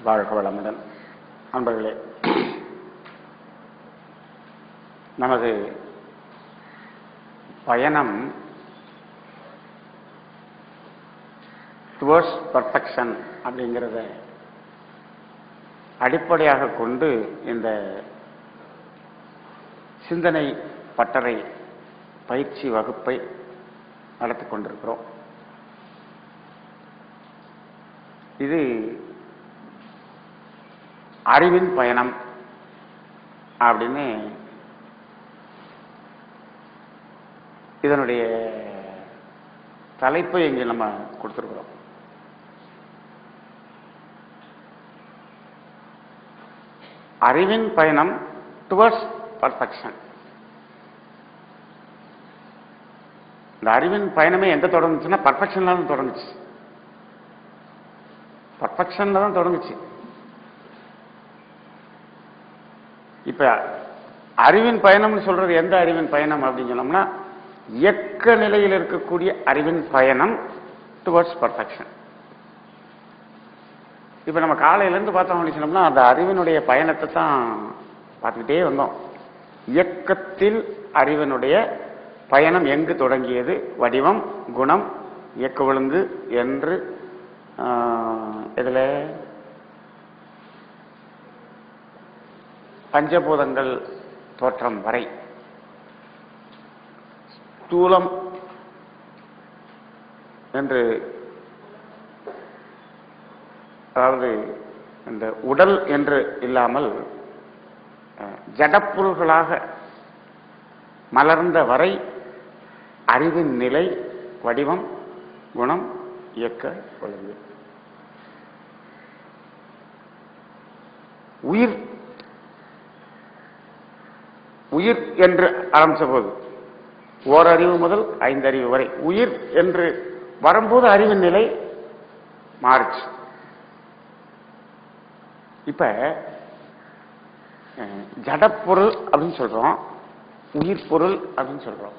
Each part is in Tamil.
வாழ்க வளமுடன். நண்பர்களே, நமது பயணம் டுவர்ட்ஸ் பர்ஃபெக்ஷன் அப்படிங்கிறத அடிப்படையாக கொண்டு இந்த சிந்தனை பட்டறை பயிற்சி வகுப்பை நடத்தி கொண்டிருக்கிறோம். இது அறிவின் பயணம் அப்படின்னு இதனுடைய தலைப்பை இங்கே நம்ம கொடுத்திருக்கிறோம். அறிவின் பயணம் டுவர்ட்ஸ் பர்ஃபெக்ஷன். இந்த அறிவின் பயணமே எங்க தொடங்குச்சுன்னா பர்ஃபெக்ஷன்ல தான் தொடங்குச்சு. பர்ஃபெக்ஷன்ல தான் தொடங்குச்சு. இப்ப அறிவின் பயணம்னு சொல்றது எந்த அறிவின் பயணம் அப்படின்னு சொன்னோம்னா, இயக்க நிலையில் இருக்கக்கூடிய அறிவின் பயணம் டுவர்ட்ஸ் பர்ஃபெக்ஷன். இப்ப நம்ம காலையிலேருந்து பார்த்தோம் அப்படின்னு சொன்னோம்னா, அந்த அறிவினுடைய பயணத்தை தான் பார்த்துக்கிட்டே வந்தோம். இயக்கத்தில் அறிவினுடைய பயணம் எங்கு தொடங்கியது? வடிவம், குணம், இயக்க ஒழுங்கு என்று இதுல பஞ்சபூதங்கள் தோற்றம் வரை, ஸ்தூலம் என்று, அதாவது இந்த உடல் என்று இல்லாமல் ஜடப்பொருள்களாக மலர்ந்த வரை அறிவின் நிலை வடிவம், குணம், இயக்க ஒழுங்கு. உயிர் உயிர் என்று ஆரம்பிச்ச போது ஓரறிவு முதல் 5 அறிவு வரை உயிர் என்று வரும்போது அறிவின் நிலை மாறுச்சு. இப்ப ஜடப்பொருள் அப்படின்னு சொல்றோம், உயிர் பொருள் அப்படின்னு சொல்றோம்.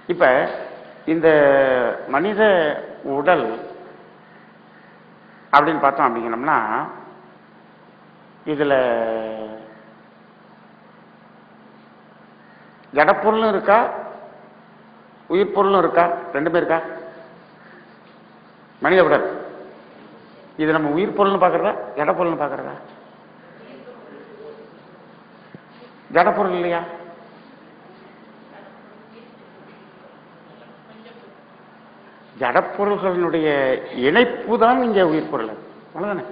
இப்ப இந்த மனித உடல் அப்படின்னு பார்த்தோம் அப்படிங்கணும்னா, இதுல ஜடப்பொருளும் இருக்கா, உயிர் பொருளும் இருக்கா? ரெண்டுமே இருக்கா? மனித உடல் இது நம்ம உயிர் பொருள்னு பார்க்கறதா, ஜடப்பொருள்னு பார்க்கறதா? ஜடப்பொருள் இல்லையா? ஜடப்பொருள்களுடைய இணைப்பு தான் இங்க உயிர் பொருள். அவ்வளவுதானே.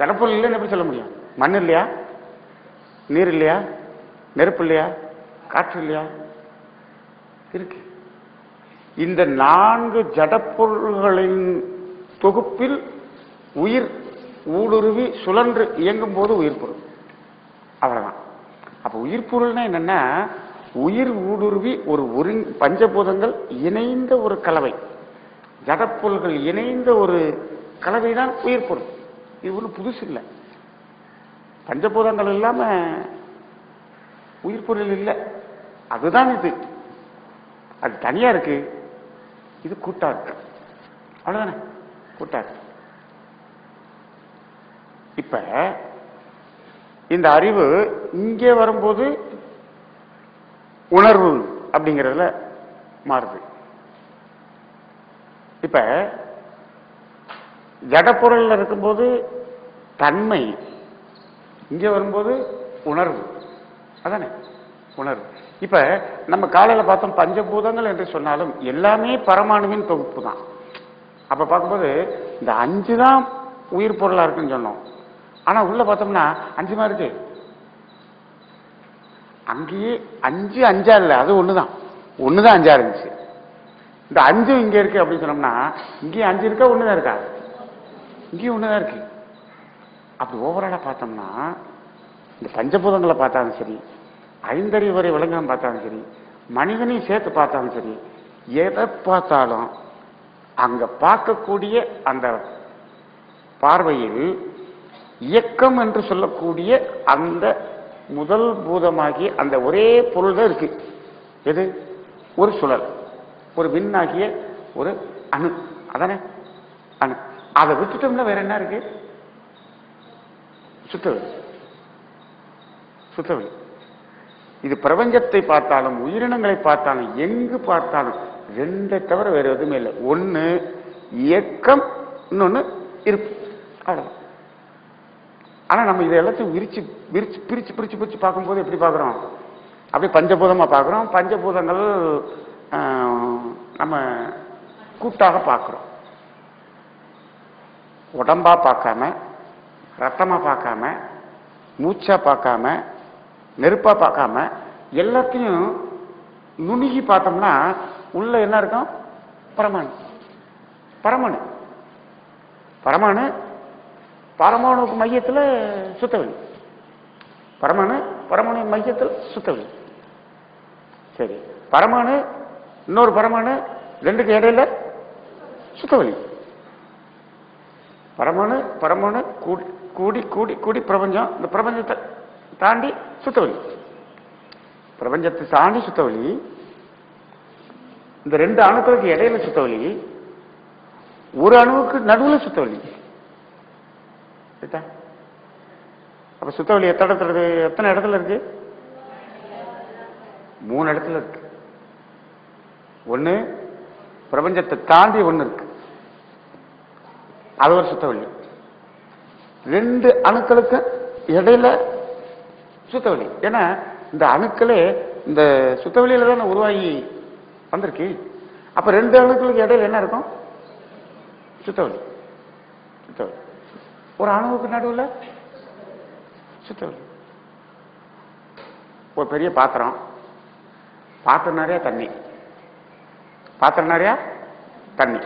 ஜடப்பொருள் இல்லைன்னு எப்படி சொல்ல முடியும்? மண் இல்லையா? நீர் இல்லையா? நெருப்பு இல்லையா? காற்று இல்லையா? இருக்கு. இந்த 4 ஜடப்பொருள்களின் தொகுப்பில் உயிர் ஊடுருவி சுழன்று இயங்கும் போது உயிர் பொருள். அவ்வளவுதான். அப்ப உயிர் பொருள்னா என்னன்னா, உயிர் ஊடுருவி ஒரு பஞ்சபூதங்கள் இணைந்த ஒரு கலவை, ஜடப்பொருள்கள் இணைந்த ஒரு கலவைதான் உயிர் பொருள். இது ஒன்றும் புதுசு இல்லை. பஞ்சபூதங்கள் இல்லாம உயிர் பொருள் இல்லை. அதுதான் இது. அது தனியா இருக்கு, இது கூட்டா இருக்கு. அவ்வளவுதானே, கூட்டா இருக்கு. இப்ப இந்த அறிவு இங்கே வரும்போது உணர்வு அப்படிங்கிறதுல மாறுது. இப்ப ஜடப்பொருள் இருக்கும்போது தன்மை, இங்கே வரும்போது உணர்வு. அதானே உணர்வு. இப்ப நம்ம காலையில பார்த்தோம் பஞ்சபூதங்கள் என்று சொன்னாலும் எல்லாமே பரமாணுவின் தொகுப்பு தான். அப்ப பார்க்கும்போது இந்த 5 தான் உயிர் பொருளா இருக்குன்னு சொன்னோம். ஆனா உள்ள பார்த்தோம்னா 5 இருக்கு. அங்கேயே 5 5 இல்ல, அது ஒண்ணுதான் 5 இருந்துச்சு. இந்த 5 இங்க இருக்கு அப்படின்னு சொன்னோம்னா, இங்கேயும் 5 இருக்கா, ஒண்ணுதான் இருக்கா? இங்கேயும் ஒண்ணுதான் இருக்கு. அப்படி ஓவராலா பார்த்தோம்னா இந்த பஞ்சபூதங்களை பார்த்தாலும் சரி, 5 அறிவு வரை விலங்கம் பார்த்தாலும் சரி, மனிதனையும் சேர்த்து பார்த்தாலும் சரி, எதை பார்த்தாலும் அங்க பார்க்கக்கூடிய அந்த பார்வையில் இயக்கம் என்று சொல்லக்கூடிய அந்த முதல் பூதமாகிய அந்த ஒரே பொருள் தான் இருக்கு. எது? ஒரு சுழல், ஒரு விண்ணாகிய ஒரு அணு. அதானே அணு. அதை விட்டுட்டோம்னா வேற என்ன இருக்கு? சுத்தவெளி. சுத்தவெளி. இது பிரபஞ்சத்தை பார்த்தாலும் உயிரினங்களை பார்த்தாலும் எங்கு பார்த்தாலும் ரெண்டை தவிர வேற எதுவுமே இல்லை. ஒண்ணு இயக்கம், இன்னொன்னு இருப்பு. அவ்வளவுதான். ஆனா நம்ம இதை எல்லாத்தையும் விரிச்சு விரிச்சு பிரிச்சு பிரிச்சு பிரிச்சு பார்க்கும்போது எப்படி பார்க்கிறோம்? அப்படியே பஞ்சபூதமா பார்க்கிறோம். பஞ்சபூதங்கள் நம்ம கூட்டாக பார்க்கிறோம். உடம்பா பார்க்காம, ரத்தமா பார்க்காம, மூச்சா பார்க்காம, நெருப்பா பார்க்காம, எல்லாத்தையும் நுணுகி பார்த்தோம்னா உள்ள என்ன இருக்கும்? பரமாணு. பரமாணு பரமாணு பரமாணுக்கு மையத்தில் சுத்தவெளி. பரமாணு பரமாணு மையத்தில் சுத்தவெளி. சரி, பரமாணு இன்னொரு பரமாணு ரெண்டுக்கு இடையில சுத்தவெளி. பரமாணு பரமாணு கூடி கூடி கூடி கூடி பிரபஞ்சம். இந்த பிரபஞ்சத்தை தாண்டி சுத்தவெளி. பிரபஞ்சத்தை தாண்டி சுத்தவெளி. இந்த ரெண்டு அணுக்களுக்கு இடையில சுத்தவெளி. ஒரு அணுவுக்கு நடுவில் சுத்தவெளி. அப்ப சுத்தவெளி எத்தனை இடத்துல இருக்கு? 3 இடத்துல இருக்கு. ஒண்ணு பிரபஞ்சத்தை தாண்டி ஒண்ணு இருக்கு, அது ஒரு சுத்தவெளி. 2 அணுக்களுக்கு இடையில சுத்தவெளி. ஏன்னா இந்த அணுக்களே இந்த சுத்தவெளியில தானே உருவாகி வந்திருக்கு. அப்ப 2 அணுக்களுக்கு இடையில என்ன இருக்கும்? சுத்தவெளி. சுத்தவெளி. ஒரு அணுவுக்கு நடுவில் சுத்தவெளி. ஒரு பெரிய பாத்திரம், பாத்திரம் நிறைய தண்ணி, பாத்திரம் நிறைய தண்ணி.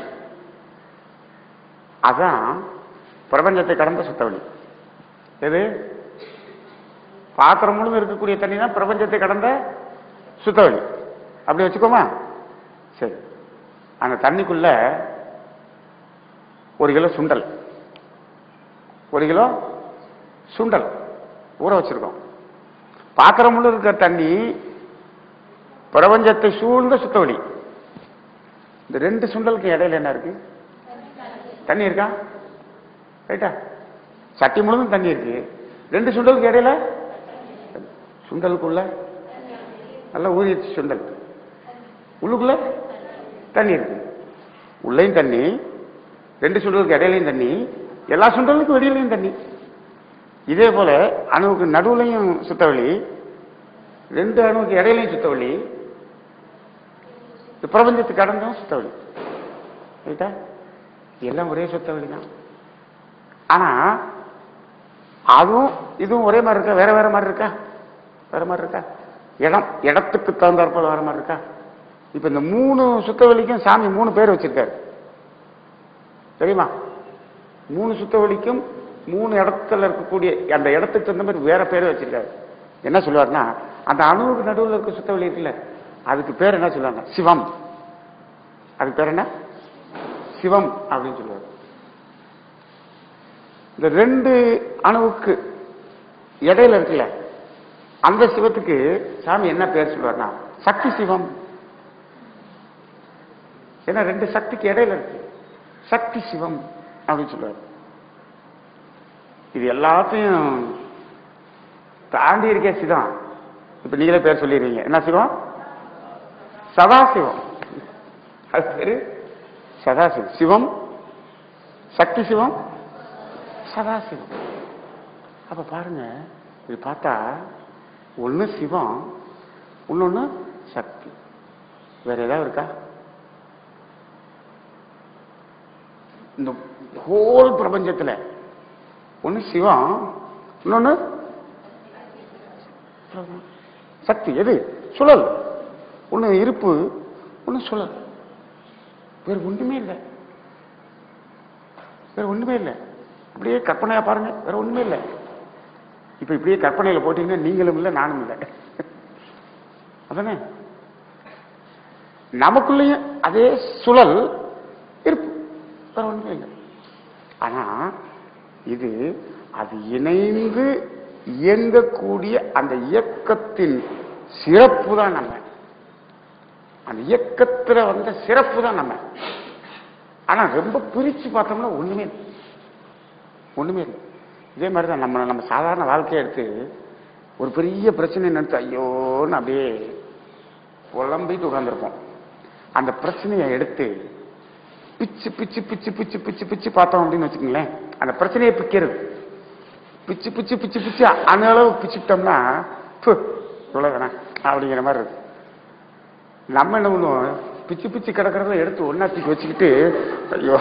அதான் பிரபஞ்சத்தை கடந்த சுத்தவெளி. எது? பாத்திரம் முழுவதும் இருக்கக்கூடிய தண்ணி தான் பிரபஞ்சத்தை கடந்த சுத்தவெளி. அப்படி வச்சுக்கோமா? சரி, அந்த தண்ணிக்குள்ள 1 கிலோ சுண்டல், 1 கிலோ சுண்டல் ஊற வச்சிருக்கோம். பாத்திரம் முழு இருக்கிற தண்ணி பிரபஞ்சத்தை சூழ்ந்த சுத்தவெளி. இந்த 2 சுண்டலுக்கு இடையில என்ன இருக்கு? தண்ணி இருக்கா? ரைட்டா? சட்டி முழுதும் தண்ணி இருக்கு. 2 சுண்டலுக்கு இடையில சுண்டலுக்குள்ள நல்லா ஊறிடுச்சு சுண்டல். உள்ளுக்குள்ள தண்ணி இருக்கு. உள்ளேயும் தண்ணி, 2 சுண்டலுக்கு இடையிலையும் தண்ணி, எல்லா சுண்டலுக்கும் வெளியிலையும் தண்ணி. இதே போல அணுவுக்கு நடுவுலையும் சுத்தவெளி, 2 அணுவுக்கு இடையிலையும் சுத்தவெளி, பிரபஞ்சத்துக்கு கடந்தும் சுத்தவெளி. ரைட்டா? எல்லாம் ஒரே சுத்தவெளி தான். ஆனா அதுவும் இதுவும் ஒரே மாதிரி இருக்கா? வேற வேற மாதிரி இருக்கா? வேற மாதிரி இருக்கா? இடத்துக்கு தகுந்தாற்போல் வேற மாதிரி இருக்கா? இப்ப இந்த 3 சுத்தவெளிக்கும் சாமி 3 பேர் வச்சிருக்காரு, தெரியுமா? 3 சுத்தவெளிக்கும் 3 இடத்துல இருக்கக்கூடிய அந்த இடத்துக்கு தகுந்த மாதிரி வேற பேர் வச்சிருக்காரு. என்ன சொல்லுவாருன்னா, அந்த அணுவுக்கு நடுவில் இருக்க சுத்தவெளி இருக்குல்ல, அதுக்கு பேர் என்ன சொல்லுவாங்க? சிவம். அதுக்கு பேர் என்ன? சிவம் அப்படின்னு சொல்லுவார். இந்த 2 அணுவுக்கு இடையில இருக்குல்ல, அந்த சிவத்துக்கு சாமி என்ன பேர் சொல்லுவார்னா சக்தி சிவம். ஏன்னா 2 சக்திக்கு இடையில இருக்கு, சக்தி சிவம் அப்படின்னு சொல்லுவார். இது எல்லாத்தையும் தாண்டி இருக்கே சிவம். இப்ப நீங்களே பேர் சொல்லிடுவீங்க, என்ன சிவம்? சதாசிவம். அது பேரு சதாசிவம். சிவம், சக்தி சிவம், சதாசிவம். அப்ப பாருங்க, இது பார்த்தா ஒண்ணு சிவம், இன்னொன்னு சக்தி. வேற ஏதாவது இருக்கா? இந்த ஹோல் பிரபஞ்சத்துல ஒண்ணு சிவம், இன்னொன்னு சக்தி. எது? சுழல். ஒண்ணு இருப்பு, ஒண்ணு சுழல். வேற ஒண்ணுமே இல்லை, வேற ஒண்ணுமே இல்லை. அப்படியே கற்பனையா பாருங்க, வேற ஒண்ணுமே இல்லை. இப்ப இப்படியே கற்பனையில போட்டீங்கன்னா நீங்களும் இல்லை, நானும் இல்லை. அதானே? நமக்குள்ளேயும் அதே சுழல் இருப்பு, வேற ஒண்ணுமே இல்லை. ஆனா இது அது இணைந்து இயங்கக்கூடிய அந்த இயக்கத்தின் சிறப்பு தான் நம்ம. அந்த இயக்கத்துல வந்த சிறப்பு தான் நம்ம. ஆனா ரொம்ப பிரிச்சு பார்த்தோம்னா ஒண்ணுமே இல்லை, ஒண்ணுமே இல்லை. இதே மாதிரி தான் நம்ம சாதாரண வாழ்க்கையை எடுத்து ஒரு பெரிய பிரச்சனை நினைத்து ஐயோன்னு அப்படியே புலம்பிட்டு உட்காந்துருப்போம். அந்த பிரச்சனையை எடுத்து பிச்சு பிச்சு பிச்சு பிச்சு பிச்சு பிச்சு பார்த்தோம் அப்படின்னு வச்சுக்கோங்களேன், அந்த பிரச்சனையை பிக்கிறது. பிச்சு பிச்சு பிச்சு பிச்சு அந்த அளவு பிச்சுட்டோம்னா இவ்வளவுதானே அப்படிங்கிற மாதிரி இருக்கு. நம்ம என்ன பண்ணுவோம், பிச்சு பிச்சு கிடக்கிறத எடுத்து ஒன்னா தூக்கி வச்சுக்கிட்டு ஐயோ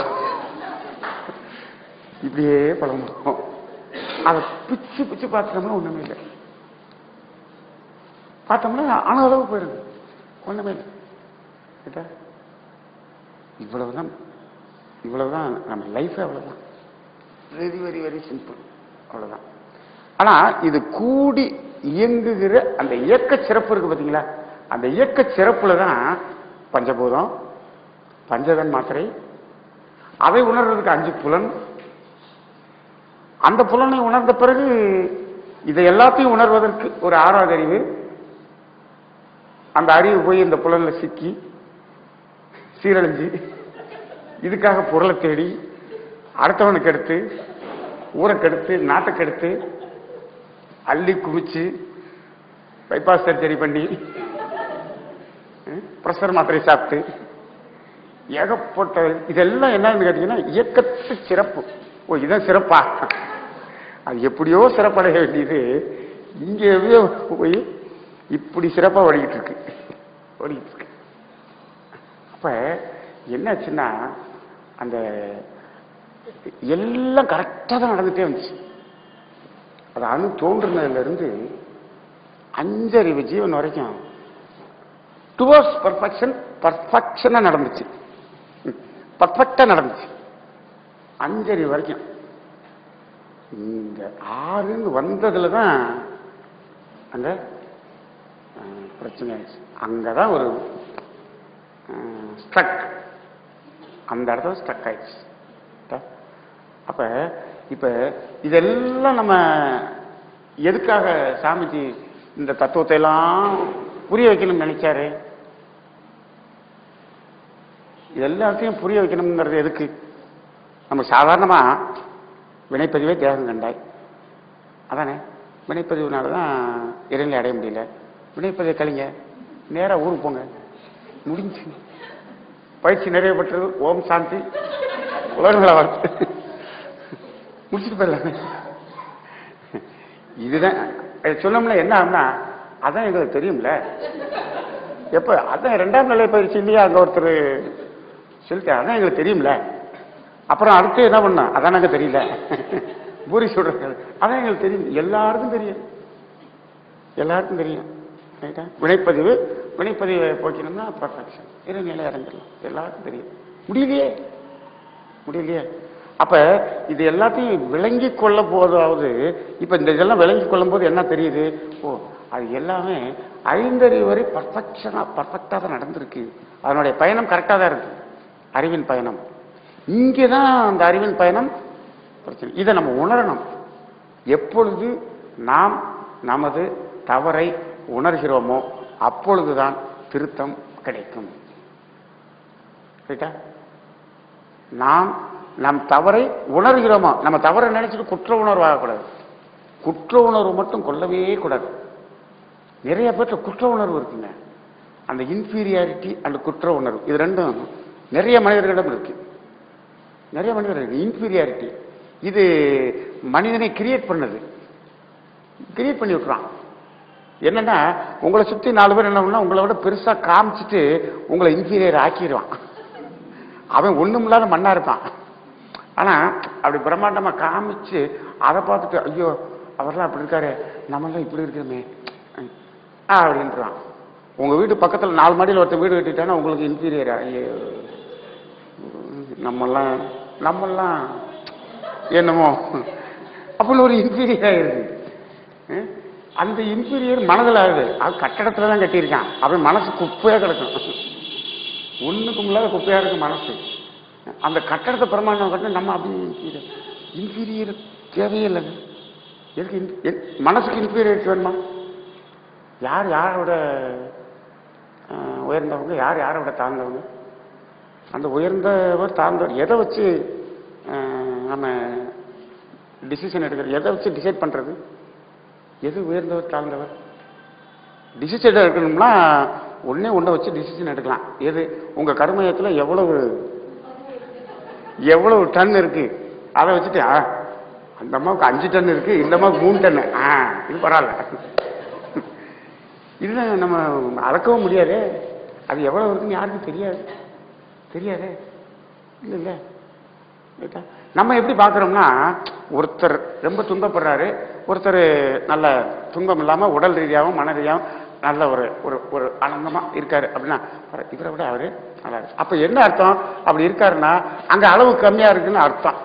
இப்படியே பழம்பும். அதை பிச்சு பிச்சு பார்த்தோம்னா ஒண்ணுமே இல்லை, பார்த்தோம்னா ஆன அளவு போயிருது, ஒண்ணுமே இல்லை. இவ்வளவுதான் இவ்வளவுதான் நம்ம லைஃப், அவ்வளவுதான். வெரி வெரி வெரி சிம்பிள், அவ்வளவுதான். ஆனா இது கூடி இயங்குகிற அந்த இயக்க சிறப்பு இருக்கு பாத்தீங்களா, அந்த இயக்க சிறப்புல தான் பஞ்சபூதம், பஞ்சதன் மாத்திரை, அதை உணர்றதுக்கு 5 புலன். அந்த புலனை உணர்ந்த பிறகு இதை எல்லாத்தையும் உணர்வதற்கு ஒரு 6வது அறிவு. அந்த அறிவு போய் இந்த புலன்ல சிக்கி சீரழிஞ்சு இதுக்காக பொருளை தேடி அடுத்தவனுக்கு எடுத்து ஊருக்கு எடுத்து நாட்டுக்கு எடுத்து அள்ளி குமிச்சு பைபாஸ் சர்ஜரி பண்ணி பிரஷர் மாத்திரை சாப்பிட்டு ஏகப்பட்ட இதெல்லாம் என்னன்னு கேட்டீங்கன்னா இயக்கத்து சிறப்பு. ஓ இதான் சிறப்பா, அது எப்படியோ சிறப்படைய வேண்டியது இங்கே போய் இப்படி சிறப்பா ஓடிக்கிட்டு இருக்கு. அப்ப என்னாச்சுன்னா அந்த எல்லாம் கரெக்டா தான் நடந்துட்டே வந்துச்சு. அது அணு தோன்றுனதுல இருந்து 5 அறிவு ஜீவன் வரைக்கும் டுவர்ட்ஸ் பர்ஃபெக்ஷன், பர்ஃபெக்ஷனா நடந்துச்சு, பர்ஃபெக்டா நடந்துச்சு 5 அறிவு வரைக்கும். இந்த 6 வந்ததுலதான் அந்த பிரச்சனை ஆயிடுச்சு. அங்கதான் ஒரு ஸ்ட்ரக், அந்த இடத்துல ஸ்ட்ரக் ஆயிடுச்சு. அப்ப இப்ப இதெல்லாம் நம்ம எதுக்காக சாமிஜி இந்த தத்துவத்தை எல்லாம் புரிய வைக்கணும்னு நினைச்சாரு? எல்லாத்தையும் புரிய வைக்கணுங்கிறது எதுக்கு? நம்ம சாதாரணமா வினைப்பதிவே தேகம் கண்டாய், அதானே வினைப்பதிவுனாலதான் இறைநிலை அடைய முடியல. வினைப்பதிவை கழிங்க, நேரா ஊருக்கு போங்க, முடிஞ்சு. பயிற்சி நிறைய பெற்றது, ஓம் சாந்தி, உலகங்கள வாழ்த்து, முடிச்சுட்டு போயிடலாமே. இதுதான் சொன்னோம்னா என்ன ஆகும்னா, அதான் எங்களுக்கு தெரியும்ல. எப்ப அதான் 2ஆம் நிலை பயிற்சி இல்லையா, அங்க ஒருத்தர் சொல்லிட்டு அதான் எங்களுக்கு தெரியும்ல. அப்புறம் அடுத்து என்ன பண்ண, அதான் எனக்கு தெரியல. பூரி சொல்றாங்க, அதான் எங்களுக்கு தெரியும். எல்லாருக்கும் தெரியும், எல்லாருக்கும் தெரியும். வினைப்பதிவு, வினைப்பதிவை போக்கணும்னா பர்ஃபெக்ஷன், இறைநிலை அடைஞ்சிடலாம். எல்லாருக்கும் தெரியும். முடியலையே, முடியலையே. அப்ப இது எல்லாத்தையும் விளங்கி கொள்ள போதாவது, இப்ப இந்த இதெல்லாம் விளங்கி கொள்ளும் போது என்ன தெரியுது? ஓ அது எல்லாமே 5 அறிவு வரை பர்ஃபெக்டா தான் நடந்திருக்கு. அதனுடைய பயணம் கரெக்டா தான் இருக்கு, அறிவின் பயணம். இங்கேதான் அந்த அறிவின் பயணம் பிரச்சனை. இதை நம்ம உணரணும். எப்பொழுது நாம் நமது தவறை உணர்கிறோமோ அப்பொழுதுதான் திருத்தம் கிடைக்கும். நாம் நம் தவறை உணர்கிறோமா, நம்ம தவறை நினைச்சிட்டு குற்ற உணர்வு ஆகக்கூடாது. குற்ற உணர்வு மட்டும் கொள்ளவே கூடாது. நிறைய பேர்ட்ட குற்ற உணர்வு இருக்குங்க. அந்த இன்ஃபீரியாரிட்டி அந்த குற்ற உணர்வு, இது ரெண்டும் நிறைய மனிதர்களிடம் இருக்கு. நிறைய மனிதர்கள் இன்ஃபீரியாரிட்டி, இது மனிதனை கிரியேட் பண்ணது, கிரியேட் பண்ணி விட்டுறான். என்னன்னா உங்களை சுத்தி 4 பேர் என்ன பண்ணா உங்களை விட பெருசா காமிச்சிட்டு உங்களை இன்ஃபீரியர் ஆக்கிடுவான். அவன் ஒண்ணும் இல்லாத மண்ணா இருப்பான். ஆனா அப்படி பிரம்மாண்டமா காமிச்சு அதை பார்த்துட்டு ஐயோ அவர்லாம் அப்படி இருக்காரு, நம்மளாம் இப்படி இருக்கிறோமே அப்படின்றான். உங்க வீட்டு பக்கத்துல 4 மாடியில் ஒருத்தர் வீடு கட்டிட்டானா உங்களுக்கு இன்ஃபீரியர், நம்மெல்லாம் என்னமோ அப்படின்னு ஒரு இன்ஃபீரியர் ஆயிருது. அந்த இன்ஃபீரியர் மனதில் ஆகுது. அது கட்டடத்துல தான் கட்டியிருக்கான், அவன் மனசு குப்பையா கிடக்கும், ஒண்ணுக்கும் இல்லாத குப்பையா இருக்கு மனசு. அந்த கட்டடத்தை பிரமாண்டம் கட்ட நம்ம அப்படி இன்ஃபீரியர் தேவையே இல்லைங்க. எதுக்கு மனசுக்கு இன்ஃபீரியர் வேணுமா? யார் யாரோட உயர்ந்தவங்க, யார் யாரோட தாழ்ந்தவங்க? அந்த உயர்ந்தவர் தாழ்ந்தவர் எதை வச்சு நம்ம டிசிஷன் எடுக்கிறது எதை வச்சு டிசைட் பண்றது? எது உயர்ந்தவர் தாழ்ந்தவர்? டிசிஷன் எடுக்கணும்னா ஒண்ணை வச்சு டிசிஷன் எடுக்கலாம். எது? உங்க கர்மயத்துல எவ்வளவு டன் இருக்கு அதை வச்சுட்டு அந்த அம்மாவுக்கு 5 டன் இருக்கு, இந்த அம்மாவுக்கு 3 டன், இது பரவாயில்ல. இதுல நம்ம அளக்கவும் முடியாது. அது எவ்வளவு இருக்குன்னு யாருக்கும் தெரியாது இல்ல. நம்ம எப்படி பாக்குறோம்னா, ஒருத்தர் ரொம்ப துன்பப்படுறாரு, ஒருத்தர் நல்ல துன்பம் இல்லாம உடல் ரீதியாகவும் மன ரீதியாகவும் நல்ல ஒரு ஆனந்தமா இருக்காரு அப்படின்னா, இவரை விட அவரு நல்லா இருக்கு. அப்ப என்ன அர்த்தம்? அப்படி இருக்காருன்னா அங்க அளவு கம்மியா இருக்குன்னு அர்த்தம்.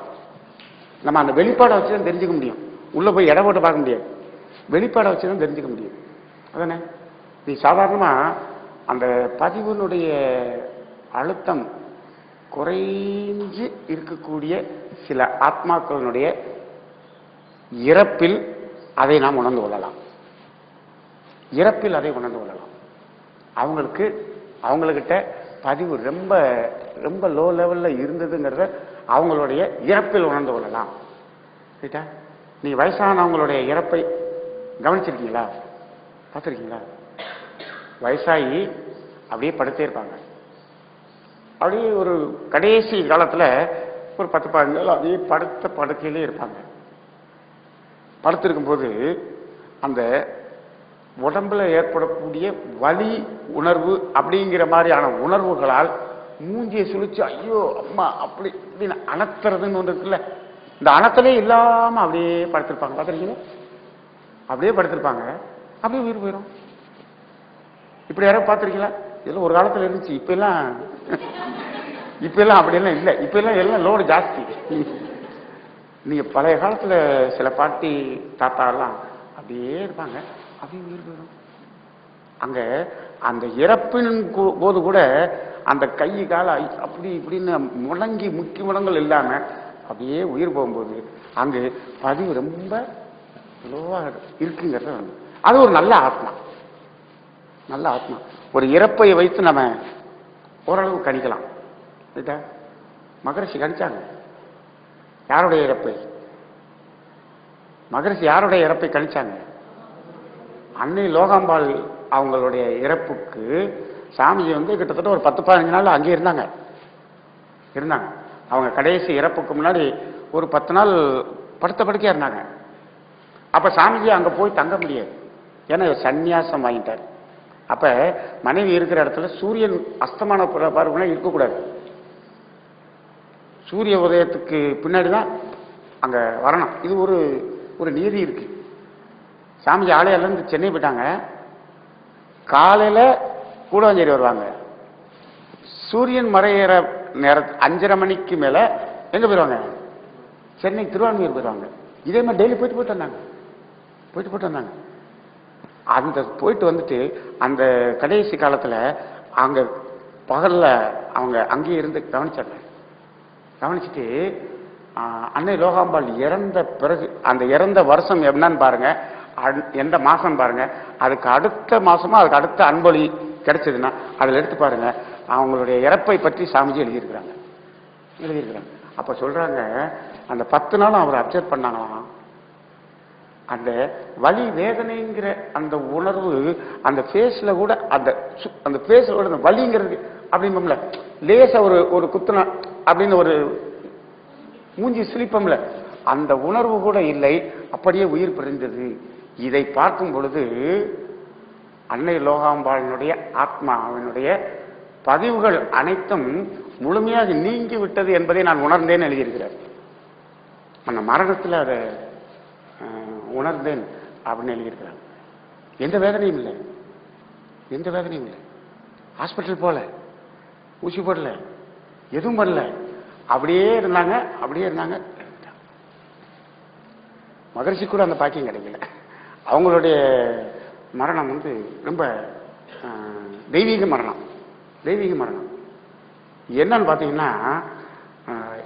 நம்ம அந்த வெளிப்பாடை வச்சுதான் தெரிஞ்சுக்க முடியும். உள்ள போய் எடை போட்டு பார்க்க முடியாது. வெளிப்பாடை வச்சுதான் தெரிஞ்சுக்க முடியும். அதானே? நீ சாதாரணமா அந்த பதிவினுடைய அழுத்தம் குறைஞ்சு இருக்கக்கூடிய சில ஆத்மாக்களினுடைய இறப்பில் அதை நாம் உணர்ந்து கொள்ளலாம். இறப்பில் அதை உணர்ந்து கொள்ளலாம். அவங்கக்கிட்ட பதிவு ரொம்ப ரொம்ப லோ லெவல்ல இருந்ததுங்கிறத அவங்களுடைய இறப்பில் உணர்ந்து கொள்ளலாம். ரைட்டா? நீ வயசானவங்களுடைய இறப்பை கவனிச்சிருக்கீங்களா? பார்த்துருக்கீங்களா? வயசாகி அப்படியே படுத்தே இருப்பாங்க. அப்படியே ஒரு கடைசி காலத்துல ஒரு 10-15 நாள் அப்படியே படுத்த படுக்கையிலே இருப்பாங்க. படுத்திருக்கும் போது அந்த உடம்புல ஏற்படக்கூடிய வலி உணர்வு அப்படிங்கிற மாதிரியான உணர்வுகளால் மூஞ்சியை சுழிச்சு ஐயோ அம்மா அப்படி இப்படின்னு அணத்துறதுன்னு ஒன்று இருக்குல்ல, இந்த அணத்தலே இல்லாம அப்படியே படுத்திருப்பாங்க. பார்த்துருக்கீங்க? அப்படியே படுத்திருப்பாங்க, அப்படியே உயிர் போயிடும். இப்படி யாராவது பார்த்துருக்கீங்களா? இதெல்லாம் ஒரு காலத்துல இருந்துச்சு. இப்ப எல்லாம் அப்படியெல்லாம் இல்லை. இப்ப எல்லாம் லோடு ஜாஸ்தி. நீங்க பழைய காலத்துல சில பாட்டி தாத்தா எல்லாம் அப்படியே இருப்பாங்க, அப்படியே உயிர் போயிடும். அங்க அந்த இறப்பின் போது கூட அந்த கை கால அப்படி இப்படின்னு முழங்கி முக்கிய முழங்கள் இல்லாம அப்படியே உயிர் போகும்போது அங்கு பதிவு ரொம்ப லோவா இருக்குங்கிறது அது ஒரு நல்ல ஆத்மா. நல்ல ஆத்மா. ஒரு இறப்பை வைத்து நம்ம ஓரளவு கணிக்கலாம். மகரிஷி கணிச்சாங்க. யாருடைய இறப்பை? மகரிஷி யாருடைய இறப்பை கணிச்சாங்க? அன்னை லோகாம்பாள் அவங்களுடைய இறப்புக்கு சாமிஜி கிட்டத்தட்ட ஒரு 10-15 நாள் அங்கே இருந்தாங்க. அவங்க கடைசி இறப்புக்கு முன்னாடி ஒரு 10 நாள் படுத்த படுக்கையா இருந்தாங்க. அப்ப சாமிஜி அங்க போய் தங்க முடியாது, ஏன்னா சந்நியாசம் வாங்கிட்டார். அப்ப மனைவி இருக்கிற இடத்துல சூரியன் அஸ்தமான பார்வை இருக்கக்கூடாது. சூரிய உதயத்துக்கு பின்னாடிதான் அங்க வரணும். இது ஒரு நீதி இருக்கு. சாமிஜி ஆலயால இருந்து சென்னை போயிட்டாங்க. காலையில கூடாஞ்சேரி வருவாங்க. சூரியன் மறையிற நேரத்து 5:30 மணிக்கு மேல எங்க போயிருவாங்க? சென்னை திருவான்மையூர் போயிருவாங்க. இதே மாதிரி டெய்லி போயிட்டு வந்தாங்க. அந்த போயிட்டு வந்துட்டு அந்த கடைசி காலத்துல அங்க பகல்ல அவங்க அங்கேயே இருந்து கவனிச்சுட்டு அன்னை லோகாம்பாள் இறந்த பிறகு அந்த இறந்த வருஷம் என்னன்னு பாருங்க, எந்த மாசம் பாருங்க, அதுக்கு அடுத்த மாசமா அதுக்கு அடுத்த அன்பொழி கிடைச்சதுன்னா அதுல எடுத்து பாருங்க, அவங்களுடைய இறப்பை பற்றி சாமிஜி எழுதியிருக்கிறாங்க. அப்ப சொல்றாங்க, அந்த 10 நாளும் அவர் அப்சர்வ் பண்ணாங்களாம். அந்த வலி வேதனைங்கிற அந்த உணர்வு அந்த ஃபேஸ்ல கூட அந்த ஃபேஸ்ல கூட அந்த வலிங்கிறது அப்படின்போம்ல, லேசா ஒரு குத்துனா அப்படின்னு ஒரு மூஞ்சி சிலிப்பம்ல, அந்த உணர்வு கூட இல்லை, அப்படியே உயிர் பிரிந்தது. இதை பார்க்கும் பொழுது அன்னை லோகாம்பாளினுடைய ஆத்மாவினுடைய பதிவுகள் அனைத்தும் முழுமையாக நீங்கி விட்டது என்பதை நான் உணர்ந்தேன் எழுதியிருக்கிறார். அந்த மரணத்தில் அதை உணர்ந்தேன் அப்படின்னு எழுதியிருக்கிறார். எந்த வேதனையும் இல்லை. ஹாஸ்பிட்டல் போல, ஊசி போடல, எதுவும் பண்ணல, அப்படியே இருந்தாங்க. மகரிஷி கூட அந்த பாக்கியம் கிடைக்கல. அவங்களுடைய மரணம் ரொம்ப தெய்வீக மரணம். என்னன்னு பாத்தீங்கன்னா,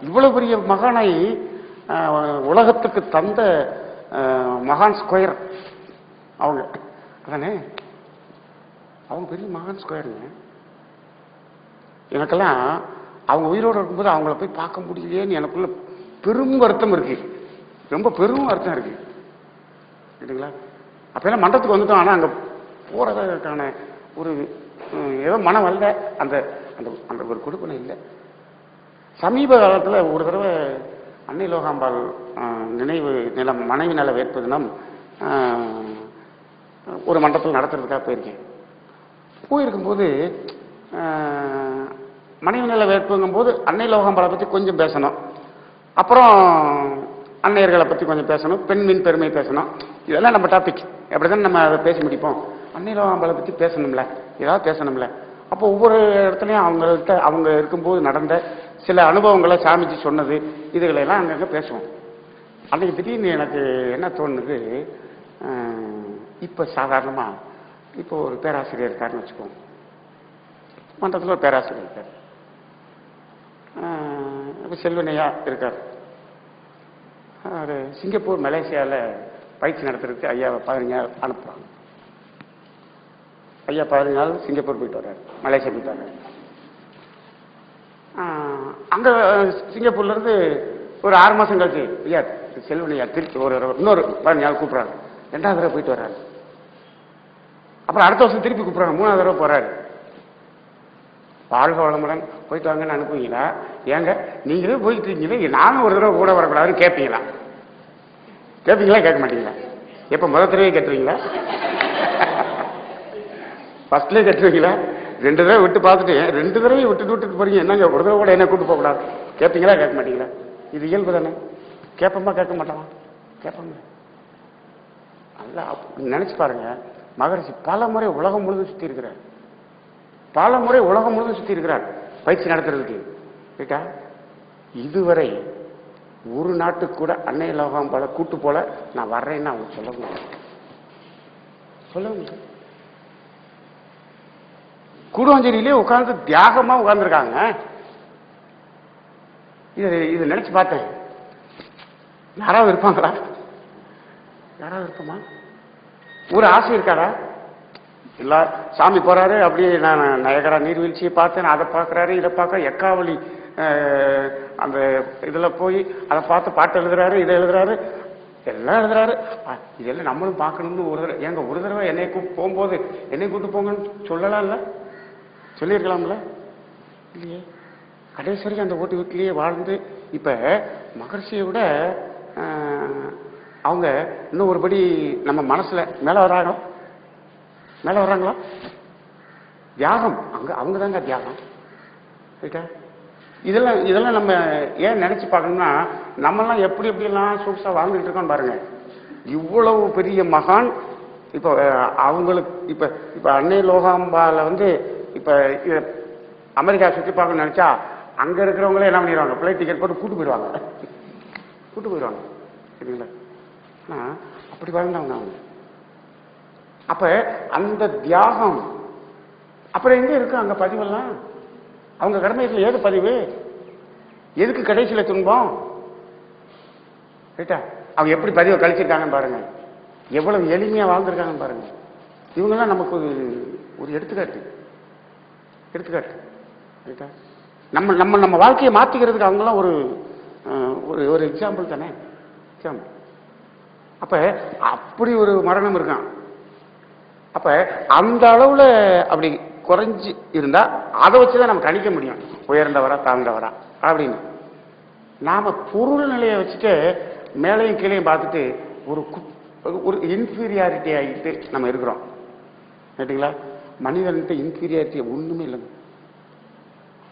இவ்வளவு பெரிய மகானை உலகத்துக்கு தந்த மகான் ஸ்கொயர் அவங்க. அதானே, அவங்க பெரிய மகான் ஸ்கொயருங்க. எனக்கெல்லாம் அவங்க உயிரோடு இருக்கும்போது அவங்கள போய் பார்க்க முடியலையேன்னு எனக்குள்ள பெரும் வருத்தம் இருக்கு. ரொம்ப பெரும் அர்த்தம் இருக்கு இல்லைங்களா? அப்பெல்லாம் மண்டபத்துக்கு வந்துட்டோம். ஆனால் அங்கே போறதுக்கான ஒரு ஏதோ மனம் வரல. அந்த அந்த அந்த ஒரு கொடுப்பனை இல்லை. சமீப காலத்தில் ஒரு தடவை அன்னை லோகாம்பாள் நினைவு நிலம் மனைவி நல வேட்பு தினம் ஒரு மண்டபத்தில் நடத்துறதுக்காக போயிருக்கேன். போயிருக்கும்போது மனைவி நல வேட்புங்கும் போது அன்னை லோகாம்பாளை பற்றி கொஞ்சம் பேசணும், அப்புறம் அன்னையர்களை பற்றி கொஞ்சம் பேசணும், பெண்மின் பெருமை பேசணும். இதெல்லாம் நம்ம டாபிக். அப்படிதான் நம்ம அதை பேசி முடிப்போம். அன்னை லோகாம்பாளை பற்றி பேசணும்ல, ஏதாவது பேசணும்ல. அப்போ ஒவ்வொரு இடத்துலையும் அவங்கள்ட்ட அவங்க இருக்கும்போது நடந்த சில அனுபவங்களை சாமிச்சு சொன்னது இதுகளெல்லாம் அங்கங்கே பேசுவோம். அன்னைக்கு திடீர்னு எனக்கு என்ன தோணுது, இப்போ சாதாரணமாக இப்போ ஒரு பேராசிரியர் இருக்காருன்னு வச்சுக்கோங்க. மன்றத்தில் ஒரு பேராசிரியர் இருக்கார். இப்போ செல்வனையா இருக்கார். அவர் சிங்கப்பூர் மலேசியாவில் பயிற்சி நடத்துறதுக்கு ஐயாவை 15 நாள் அனுப்புகிறாங்க. ஐயா 15 நாள் சிங்கப்பூர் போயிட்டு வர்றாரு, மலேசியா போயிட்டு வர்றாரு. அங்கே சிங்கப்பூர்லேருந்து ஒரு 6 மாதம் கழிச்சு ஐயா செல்வனையா திருப்பி இன்னொரு 15 நாள் கூப்பிட்றாரு. 2வது தடவை போயிட்டு வர்றாரு. அப்புறம் அடுத்த வருஷம் திருப்பி கூப்பிட்றாங்க. 3வது தடவை போகிறாரு. வாழ்க வளமுடன் போயிட்டு வாங்கன்னு அனுப்புவீங்களா? ஏங்க நீங்களே போயிட்டு இருக்கீங்களே, நானும் ஒரு தடவை கூட வரக்கூடாதுன்னு கேட்பீங்களா? கேட்பீங்களா கேட்க மாட்டீங்களா? எப்போ முதல் தடவை கேட்டுருவீங்களா? ஃபர்ஸ்ட்லேயே கேட்டுருவீங்களா? 2 தடவை விட்டு பார்த்துட்டு 2 தடவை விட்டுட்டு போறீங்க, என்னங்க ஒரு தடவை கூட என்ன கூட்டு போகக்கூடாது? கேட்பீங்களா கேட்க மாட்டீங்களா? இது இயல்பு தானே. கேட்போமா கேட்க மாட்டோமா? கேட்போங்க. நல்லா நினைச்சு பாருங்க. மகரிஷி பல முறை உலகம் முழுதும் சுற்றி இருக்கிறார். பல முறை உலகம் முழுதும் சுற்றி இருக்கிறார் பயிற்சி நடத்துறதுக்கு. கேட்டா இதுவரை ஒரு நாட்டுக்கு கூட அன்னை லோகாம்பாளை கூட்டு போல நான் வர்றேன்னு அவங்க சொல்ல முடியாது. சொல்ல முடியாது. கூடுவாஞ்சேரியிலே உட்கார்ந்து தியாகமா உட்கார்ந்துருக்காங்க. இது நினைச்சு பார்த்தேன். யாராவது இருப்பாங்களா? யாராவது இருப்போமா? ஒரு ஆசை இருக்காரா? எல்லா சாமி போறாரு, அப்படியே நான் நயகரா நீர்வீழ்ச்சியை பார்த்தேன், அதை பார்க்குறாரு, இதை பார்க்க எக்காவளி அந்த இதில் போய் அதை பார்த்து பாட்டு எழுதுறாரு, இதை எழுதுறாரு, எல்லாம் எழுதுறாரு. இதெல்லாம் நம்மளும் பார்க்கணும்னு ஒரு தடவை ஏங்க ஒரு தடவை என்னை போகும்போது என்னை கூட்டு போங்கன்னு சொல்லலாம்ல, சொல்லியிருக்கலாம்ல, இல்லையே. கடைசி வரைக்கும் அந்த ஓட்டு வீட்டிலேயே வாழ்ந்து இப்ப மகர்ஷியை விட அவங்க இன்னும் ஒருபடி நம்ம மனசுல மேல வர்றாங்களா? தியாகம் அங்க அவங்க தாங்க தியாகம். இதெல்லாம் நம்ம ஏன் நினைச்சு பார்க்கணும்னா, நம்மெல்லாம் எப்படி எப்படிலாம் சூப்ஸா வாழ்ந்துட்டு இருக்கோம் பாருங்க. இவ்வளவு பெரிய மகான் இப்ப அவங்களுக்கு இப்ப அன்னை லோகாம்பால இப்ப அமெரிக்கா சுற்றி பார்க்கணும்னு நினைச்சா அங்க இருக்கிறவங்களே என்ன பண்ணிடுவாங்க, பிளைட் டிக்கெட் போட்டு கூட்டு போயிடுவாங்க. சரிங்களா? அப்படி வாழ்ந்தவங்க அவங்க. அப்ப அந்த தியாகம் அப்புறம் எங்க இருக்கு அங்க பதிவெல்லாம்? அவங்க கடமைகள் ஏது பதிவு? எதுக்கு கடைசியில துன்பம்? ரைட்டா? அவங்க எப்படி பதிவை கழிச்சிருக்காங்கன்னு பாருங்க, எவ்வளவு எளிமையா வாழ்ந்திருக்காங்கன்னு பாருங்க. இவங்கெல்லாம் நமக்கு ஒரு எடுத்துக்காட்டு. ரைட்டா? நம்ம வாழ்க்கையை மாத்திக்கிறதுக்கு அவங்கெல்லாம் ஒரு எக்ஸாம்பிள் தானே. எக்ஸாம்பிள். அப்ப அப்படி ஒரு மரணம் இருக்கான். அப்ப அந்த அளவுல அப்படி குறைஞ்சி இருந்தா அதை வச்சுதான் நம்ம கணிக்க முடியும், உயர்ந்தவரா தாழ்ந்தவரா அப்படின்னு. நாம பொருள் நிலையை வச்சுட்டு மேலையும் கீழையும் பார்த்துட்டு ஒரு இன்ஃபீரியாரிட்டி ஆகிட்டு நம்ம இருக்கிறோம். கேட்டீங்களா? மனிதன்கிட்ட இன்ஃபீரியாரிட்டி ஒண்ணுமே இல்லைங்க,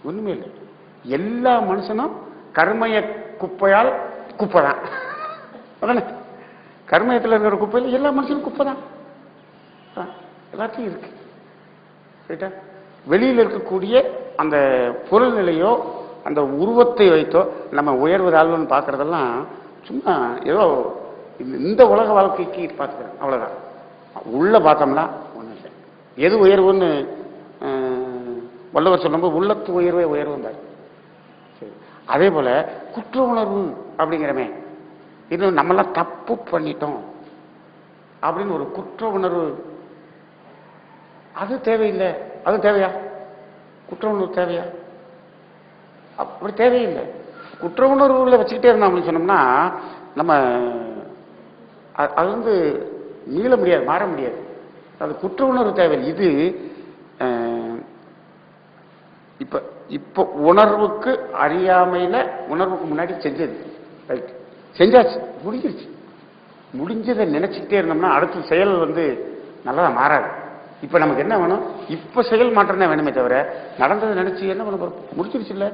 ஒண்ணுமே இல்லை. எல்லா மனுஷனும் கர்மய குப்பையால் குப்பை தான். அதானே? கர்மயத்தில் இருக்கிற குப்பையில் எல்லா மனுஷனும் குப்பை தான். எல்லாத்தையும் இருக்கு. ரைட்டா? வெளியில் இருக்கக்கூடிய அந்த பொருள் நிலையோ அந்த உருவத்தை வைத்தோ நம்ம உயர்வு தாழ்வுன்னு பார்க்கறதெல்லாம் சும்மா ஏதோ இந்த உலக வாழ்க்கைக்கு பார்த்துக்கிறேன், அவ்வளவுதான். உள்ள பார்த்தோம்னா ஒன்றும் இல்லை. எது உயர்வுன்னு வள்ளுவர் சொல்லும்போது உள்ளத்து உயர்வே உயர்வுந்தார். சரி, அதே போல குற்ற உணர்வு அப்படிங்கிறமே, இன்னும் நம்மளாம் தப்பு பண்ணிட்டோம் அப்படின்னு ஒரு குற்ற உணர்வு, அது தேவையில்லை. அது தேவையா? குற்ற உணர்வு தேவையா? அப்படி தேவையில்லை. குற்ற உணர்வுல வச்சுக்கிட்டே இருந்தோம் அப்படின்னு சொன்னோம்னா நம்ம அது வந்து மீள முடியாது, மாற முடியாது. அது குற்ற உணர்வு தேவை. இது இப்ப இப்ப உணர்வுக்கு அறியாமையில உணர்வுக்கு முன்னாடி செஞ்சது ரைட், செஞ்சாச்சு, முடிஞ்சிருச்சு. முடிஞ்சதை நினைச்சுக்கிட்டே இருந்தோம்னா அடுத்த செயல் வந்து நல்லதா மாறாது. இப்ப நமக்கு என்ன வேணும்? இப்ப செயல் மாற்றம் தான் வேணுமே தவிர நடந்ததை நினைச்சு என்ன பண்ண போறோம்? முடிச்சிருச்சு இல்ல,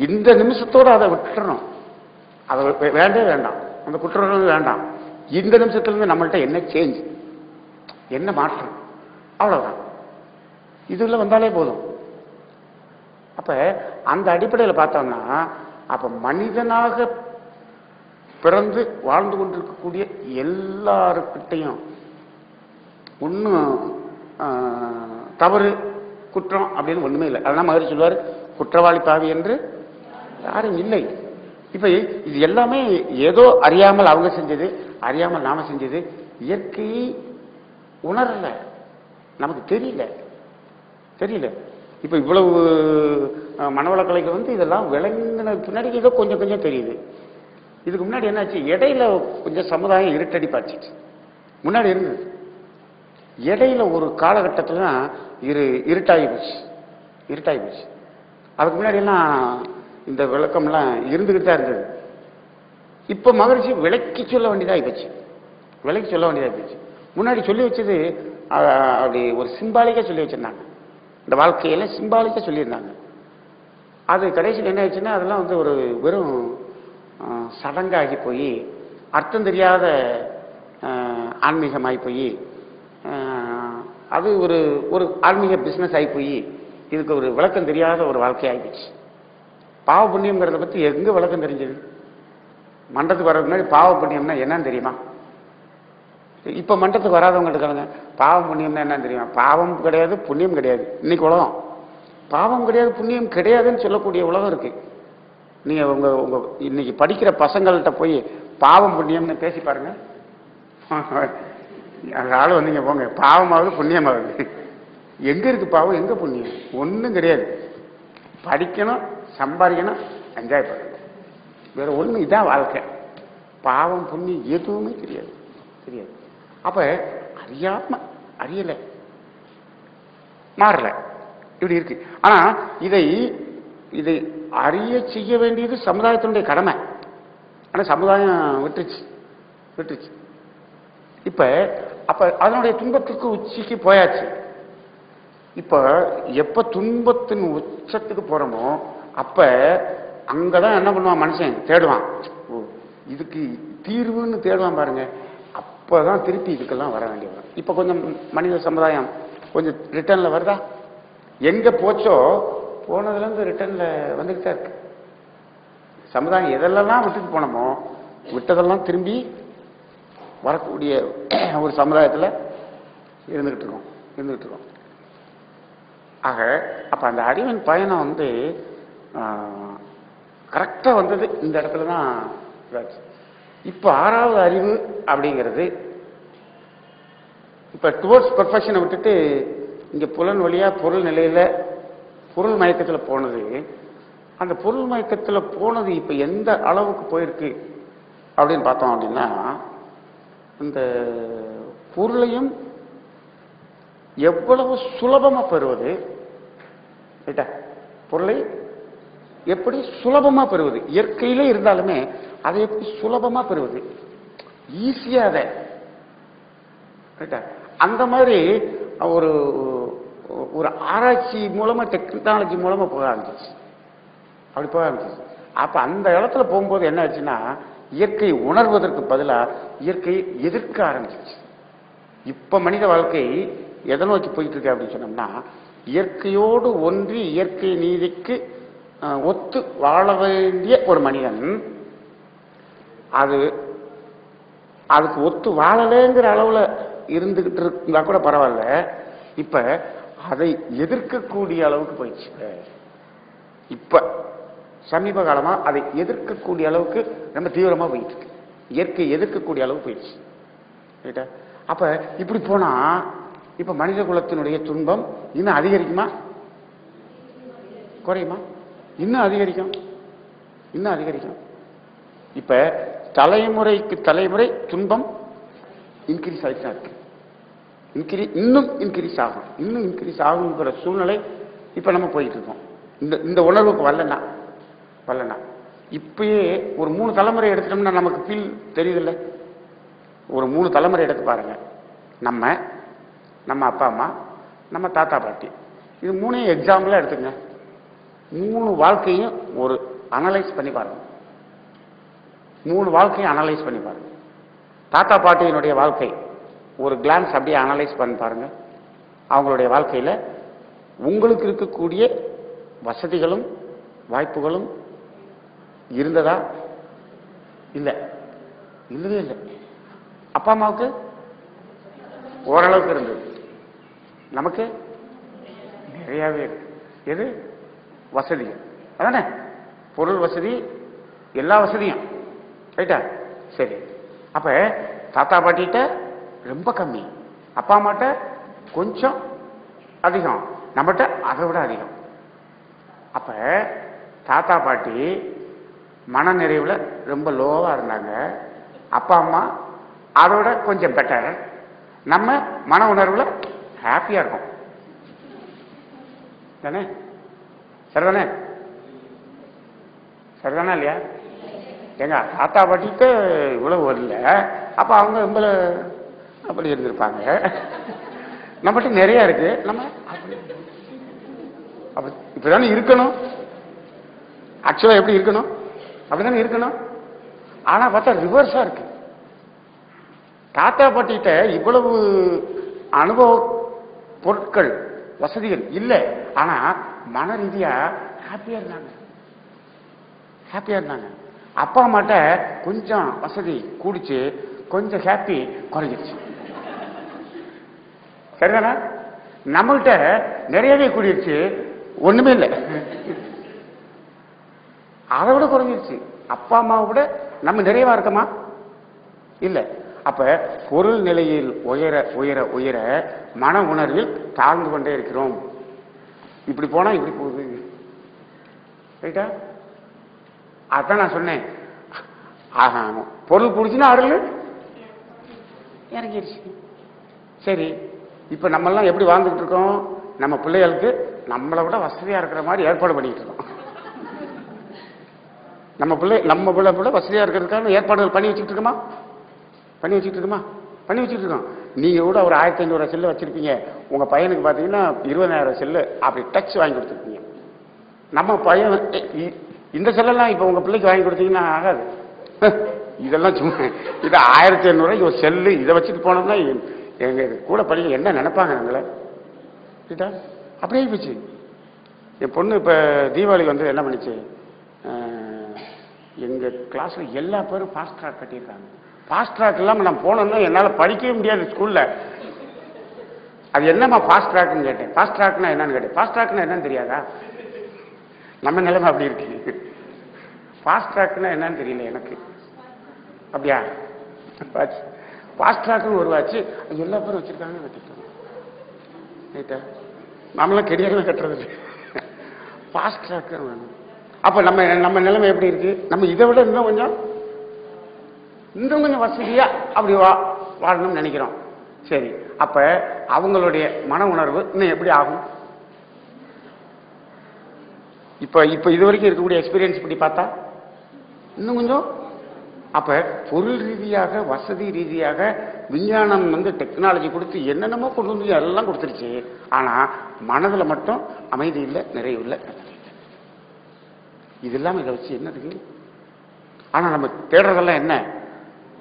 இந்த நிமிஷத்தோட அதை விட்டுறணும். அதை வேண்டே வேண்டாம், அந்த குற்றம் வேண்டாம். இந்த நிமிஷத்துல இருந்து நம்மள்ட்ட என்ன சேஞ்ச், என்ன மாற்றம், அவ்வளவுதான். இதுல வந்தாலே போதும். அப்ப அந்த அடிப்படையில் பார்த்தோம்னா அப்ப மனிதனாக பிறந்து வாழ்ந்து கொண்டிருக்கக்கூடிய எல்லாருக்கிட்டையும் ஒன்றும் தவறு குற்றம் அப்படின்னு ஒண்ணுமே இல்லை. அதெல்லாம் மகிழ்ச்சி சொல்லுவார், குற்றவாளி பாவி என்று யாரும் இல்லை. இப்ப இது எல்லாமே ஏதோ அறியாமல் அவங்க செஞ்சது, அறியாமல் நாம செஞ்சது. இயற்கையை உணரல, நமக்கு தெரியல. இப்ப இவ்வளவு மனவளக்கலைக்கு வந்து இதெல்லாம் விளங்கின பின்னாடி ஏதோ கொஞ்சம் கொஞ்சம் தெரியுது. இதுக்கு முன்னாடி என்னாச்சு? இடையில கொஞ்சம் சமுதாயம் இருட்டடிப்பாச்சு. முன்னாடி இருந்தது, இடையில ஒரு காலகட்டத்தில் இருட்டாகி போச்சு. அதுக்கு முன்னாடி எல்லாம் இந்த விளக்கம்லாம் இருந்துகிட்டு தான் இருந்தது. இப்ப மகிழ்ச்சி விளக்கி சொல்ல வேண்டியதாகி போச்சு. முன்னாடி சொல்லி வச்சது அப்படி ஒரு சிம்பாலிக்கா சொல்லி வச்சிருந்தாங்க. இந்த வாழ்க்கையில சிம்பாலிக்கா சொல்லியிருந்தாங்க. அது கடைசியில் என்ன ஆச்சுன்னா அதெல்லாம் வந்து ஒரு வெறும் சடங்காகி போய் அர்த்தம் தெரியாத ஆன்மீகமாகி போய் அது ஒரு ஒரு ஆன்மீக பிசினஸ் ஆகி போய் இதுக்கு ஒரு விளக்கம் தெரியாத ஒரு வாழ்க்கை ஆகிடுச்சு. பாவ புண்ணியம்ங்கிறத பத்தி எங்க விளக்கம் தெரிஞ்சது? மன்றத்துக்கு வர்றதுக்கு முன்னாடி பாவ புண்ணியம்னா என்னன்னு தெரியுமா? இப்ப மன்றத்துக்கு வராதவங்க இருக்காங்க, பாவம் புண்ணியம்னா என்னன்னு தெரியுமா? பாவம் கிடையாது, புண்ணியம் கிடையாது. இன்னைக்கு உலகம் பாவம் கிடையாது, புண்ணியம் கிடையாதுன்னு சொல்லக்கூடிய உலகம் இருக்கு. நீங்க உங்க உங்க இன்னைக்கு படிக்கிற பசங்கள்கிட்ட போய் பாவம் புண்ணியம்னு பேசி பாருங்க. அந்த ஆளு வந்தீங்க போங்க, பாவமாவது புண்ணியமாவது. எங்க இருக்கு பாவம், எங்க புண்ணியம்? ஒன்றும் கிடையாது. படிக்கணும், சம்பாதிக்கணும், என்ஜாய் பண்ணணும், வேற ஒண்ணு. இதான் வாழ்க்கை. பாவம் புண்ணியம் எதுவுமே தெரியாது. அப்ப அறியல, மாறல, இப்படி இருக்கு. ஆனா இதை அறிய செய்ய வேண்டியது சமுதாயத்தினுடைய கடமை. ஆனா சமுதாயம் விட்டுருச்சு. இப்ப அப்ப அதனுடைய துன்பத்துக்கு உச்சிக்கு போயாச்சு. இப்ப எப்ப துன்பத்தின் உச்சத்துக்கு போறோமோ அப்ப அங்கதான் என்ன பண்ணுவான் மனுஷன்? தேடுவான். இதுக்கு தீர்வுன்னு தேடுவான் பாருங்க. அப்பதான் திருப்பி இதுக்கெல்லாம் வர வேண்டிய வரும். இப்ப கொஞ்சம் மனித சமுதாயம் கொஞ்சம் ரிட்டர்ன்ல வருதா? எங்க போச்சோ போனதுல இருந்து ரிட்டர்ன்ல வந்துட்டு தான் இருக்கு. சமுதாயம் எதெல்லாம் விட்டுட்டு போனோமோ விட்டதெல்லாம் திரும்பி வரக்கூடிய ஒரு சமுதாயத்துல இருந்துகிட்டு இருக்கோம். ஆக அப்ப அந்த அறிவின் பயணம் வந்து கரெக்டா வந்தது இந்த இடத்துலதான். இப்ப ஆறாவது அறிவு அப்படிங்கிறது இப்ப டுவர்ட்ஸ் பெர்ஃபெக்ஷனை விட்டுட்டு இங்க புலன் வழியா பொருள் நிலையில பொருள் மயக்கத்துல போனது. அந்த பொருள் மயக்கத்துல போனது இப்ப எந்த அளவுக்கு போயிருக்கு அப்படின்னு பார்த்தோம் அப்படின்னா, இந்த பொருளையும் எவ்வளவு சுலபமா பெறுவது, பொருளை எப்படி சுலபமா பெறுவது, இயற்கையிலே இருந்தாலுமே அதை எப்படி சுலபமா பெறுவது, ஈஸியா அதை அந்த மாதிரி ஒரு ஒரு ஆராய்ச்சி மூலமா டெக்னாலஜி மூலமா போக ஆரம்பிச்சிச்சு. அப்ப அந்த இடத்துல போகும்போது என்ன ஆச்சுன்னா இயற்கையை உணர்வதற்கு பதிலா இயற்கையை எதிர்க்க ஆரம்பிச்சிச்சு. இப்ப மனித வாழ்க்கை எதை நோக்கி போயிட்டு இருக்கு அப்படின்னு சொன்னோம்னா, இயற்கையோடு ஒன்றி இயற்கை நீதிக்கு ஒத்து வாழ வேண்டிய ஒரு மனிதன் அதுக்கு ஒத்து வாழலைங்கிற அளவுல இருந்துகிட்டு இருந்தா கூட பரவாயில்ல. இப்ப அதை எதிர்க்கக்கூடிய அளவுக்கு போயிடுச்சு. இப்ப சமீப காலமா அதை எதிர்க்கக்கூடிய அளவுக்கு ரொம்ப தீவிரமா போயிட்டு இருக்கு. இயற்கை எதிர்க்கக்கூடிய அளவுக்கு போயிடுச்சு. அப்ப இப்படி போனா இப்ப மனித குலத்தினுடைய துன்பம் இன்னும் அதிகரிக்குமா குறையுமா? இன்னும் அதிகரிக்கும். இப்ப தலைமுறைக்கு தலைமுறை துன்பம் இன்க்ரீஸ் ஆகிட்டு தான் இருக்கு. இன்னும் இன்க்ரீஸ் ஆகும், இன்னும் இன்க்ரீஸ் ஆகுங்கிற சூழ்நிலை இப்ப நம்ம போயிட்டு இருக்கோம். இந்த உணர்வுக்கு வரலன்னா இப்பயே ஒரு 3 தலைமுறை எடுத்துட்டோம்னா நமக்கு ஃபீல் தெரியுதுல்ல. ஒரு 3 தலைமுறை எடுத்து பாருங்க. நம்ம அப்பா அம்மா, நம்ம தாத்தா பாட்டி, இது 3 எக்ஸாம்பிளா எடுத்துங்க. 3 வாழ்க்கையும் ஒரு அனலைஸ் பண்ணி பாருங்க. 3 வாழ்க்கையும் அனலைஸ் பண்ணி பாருங்க. தாத்தா பாட்டியினுடைய வாழ்க்கை ஒரு கிளான்ஸ் அப்படியே அனலைஸ் பண்ணி பாருங்க. அவங்களுடைய வாழ்க்கையில உங்களுக்கு இருக்கக்கூடிய வசதிகளும் வாய்ப்புகளும் இருந்ததா? இல்லவே இல்லை. அப்பா அம்மாவுக்கு ஓரளவுக்கு இருந்தது, நமக்கு நிறையவே இருக்கு. எது வசதி? அதானே, பொருள் வசதி, எல்லா வசதியும் ரைட்டா? சரி, அப்ப தாத்தா பாட்டிகிட்ட ரொம்ப கம்மி, அப்பா அம்மாட்ட கொஞ்சம் அதிகம், நம்மகிட்ட அதை விட அதிகம். அப்ப தாத்தா பாட்டி மன நிறைவுல ரொம்ப லோவா இருந்தாங்க, அப்பா அம்மா அதோட கொஞ்சம் பெட்டர், நம்ம மன உணர்வுல ஹாப்பியா இருக்கும். தானே? சரிதானே? சரிதானா இல்லையா? எங்க தாத்தா பாட்டிக்கு இவ்வளவு வரல, அப்ப அவங்க ரொம்ப அப்படி இருந்திருப்பாங்க. நம்மகிட்ட நிறைய இருக்கு, நம்ம இப்பதானே இருக்கணும். ஆக்சுவலா எப்படி இருக்கணும்? அப்படிதானே இருக்கணும். ஆனா பார்த்தா ரிவர்ஸா இருக்கு. தாத்தா பாட்டிகிட்ட இவ்வளவு அனுபவ பொருட்கள் வசதிகள் இல்லை, ஆனா மன ரீதியா ஹாப்பியா இருந்தாங்க. அப்பா அம்மாட்ட கொஞ்சம் வசதி கூடிச்சு, கொஞ்சம் ஹாப்பி குறைஞ்சிருச்சு. சரிதானா? நம்மகிட்ட நிறையவே கூடிருச்சு, ஒண்ணுமே இல்லை, அதை விட குறைஞ்சிருச்சு. அப்பா அம்மாவை விட நம்ம நிறைவா இருக்கமா? இல்ல. அப்ப பொருள் நிலையில் உயர உயர உயர மன உணர்வில் தாழ்ந்து கொண்டே இருக்கிறோம். இப்படி போனா இப்படி போகுது. ரைட்டா? அதான் நான் சொன்னேன், பொருள் பிடிச்சுன்னா அருள் இறங்கிருச்சு. சரி, இப்ப நம்ம எல்லாம் எப்படி வாழ்ந்துகிட்டு இருக்கோம்? நம்ம பிள்ளைகளுக்கு நம்மளை விட வசதியா இருக்கிற மாதிரி ஏற்பாடு பண்ணிட்டு இருக்கோம். நம்ம பிள்ளை வசதியா இருக்கிறதுக்கான ஏற்பாடுகள் பண்ணி வச்சுட்டு இருக்கோமா? பண்ணி வச்சுட்டு இருக்கோம். நீங்க கூட ஒரு 1500 செல்லு வச்சிருப்பீங்க, உங்க பையனுக்கு பாத்தீங்கன்னா 20000 செல்லு அப்படி டச் வாங்கி கொடுத்துருப்பீங்க. நம்ம பையன் இந்த செல்லெல்லாம் இப்ப உங்க பிள்ளைக்கு வாங்கி கொடுத்தீங்கன்னா ஆகாது. இதெல்லாம் சும்மா, இது 1500 ஒரு செல்லு, இதை வச்சுட்டு போனோம்னா எங்க கூட படிக்க என்ன நினைப்பாங்க நம்மள? அப்படியே போச்சு. என் பொண்ணு இப்ப தீபாவளிக்கு வந்து என்ன பண்ணிச்சு, எங்க கிளாஸ்ல எல்லா பேரும் ஃபாஸ்ட் ட்ராக் கட்டியிருக்காங்க. ஃபாஸ்ட் ட்ராக் இல்லாம நான் போனோம்னா என்னால படிக்கவே முடியாது ஸ்கூல்ல. அது என்னமா ஃபாஸ்ட் ட்ராக்னு கேட்டேன். ஃபாஸ்ட் ட்ராக்னா என்னன்னு கேட்டேன். ஃபாஸ்ட் ட்ராக்னா என்னன்னு தெரியாதா? நம்ம நிலைமை அப்படி இருக்கு. ஃபாஸ்ட் ட்ராக்னா என்னன்னு தெரியல எனக்கு. அப்படியா? ஃபாஸ்ட் ட்ராக்னு உருவாச்சு, எல்லா பேரும் வச்சிருக்காங்க, கட்டிட்டோம். ரைட்டா? நம்மளாம் கெடியாக கட்டுறது ஃபாஸ்ட் ட்ராக் வேணும். அப்ப நம்ம நிலைமை எப்படி இருக்கு? நம்ம இதை விட இன்னும் கொஞ்சம் வசதியா அப்படி வாழணும்னு நினைக்கிறோம். சரி, அப்ப அவங்களுடைய மன உணர்வு இன்னும் எப்படி ஆகும்? இப்ப இது வரைக்கும் இருக்கக்கூடிய எக்ஸ்பீரியன்ஸ் படி பார்த்தா இன்னும் கொஞ்சம். அப்ப பொருள் ரீதியாக வசதி ரீதியாக விஞ்ஞானம் வந்து டெக்னாலஜி கொடுத்து என்னென்னமோ கொண்டு வந்து எல்லாம் கொடுத்துருச்சு. ஆனா மனதுல மட்டும் அமைதி இல்லை, நிறைவு இல்லை. இது இல்லாம இதை வச்சு என்னதுக்கு? ஆனா நம்ம தேடுறதெல்லாம் என்ன?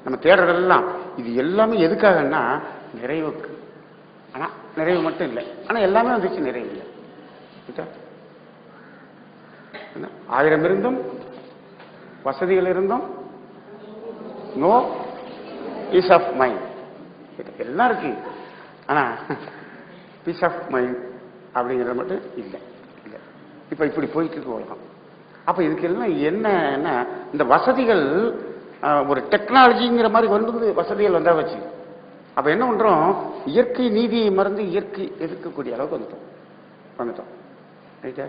நம்ம தேடுறதெல்லாம் இது எல்லாமே எதுக்காகன்னா நிறைவுக்கு. ஆனா நிறைவு மட்டும் இல்லை, ஆனா எல்லாமே வந்துச்சு, நிறைவு இல்லை. 1000 இருந்தும் வசதிகள் இருந்தும் நோ பீஸ் ஆஃப் மைண்ட். எல்லாம் இருக்கு, ஆனா பீஸ் ஆஃப் மைண்ட் அப்படிங்கிறது மட்டும் இல்லை. இப்ப இப்படி போயிட்டு இருக்கு உலகம். அப்ப இதுக்கு எல்லாம் என்ன, இந்த வசதிகள் ஒரு டெக்னாலஜிங்கிற மாதிரி வந்து வசதிகள் வந்தா வச்சு அப்ப என்ன பண்றோம்? இயற்கை நீதியை மறந்து இயற்கை எதிர்க்கக்கூடிய அளவுக்கு வந்துட்டோம். ரைட்டா?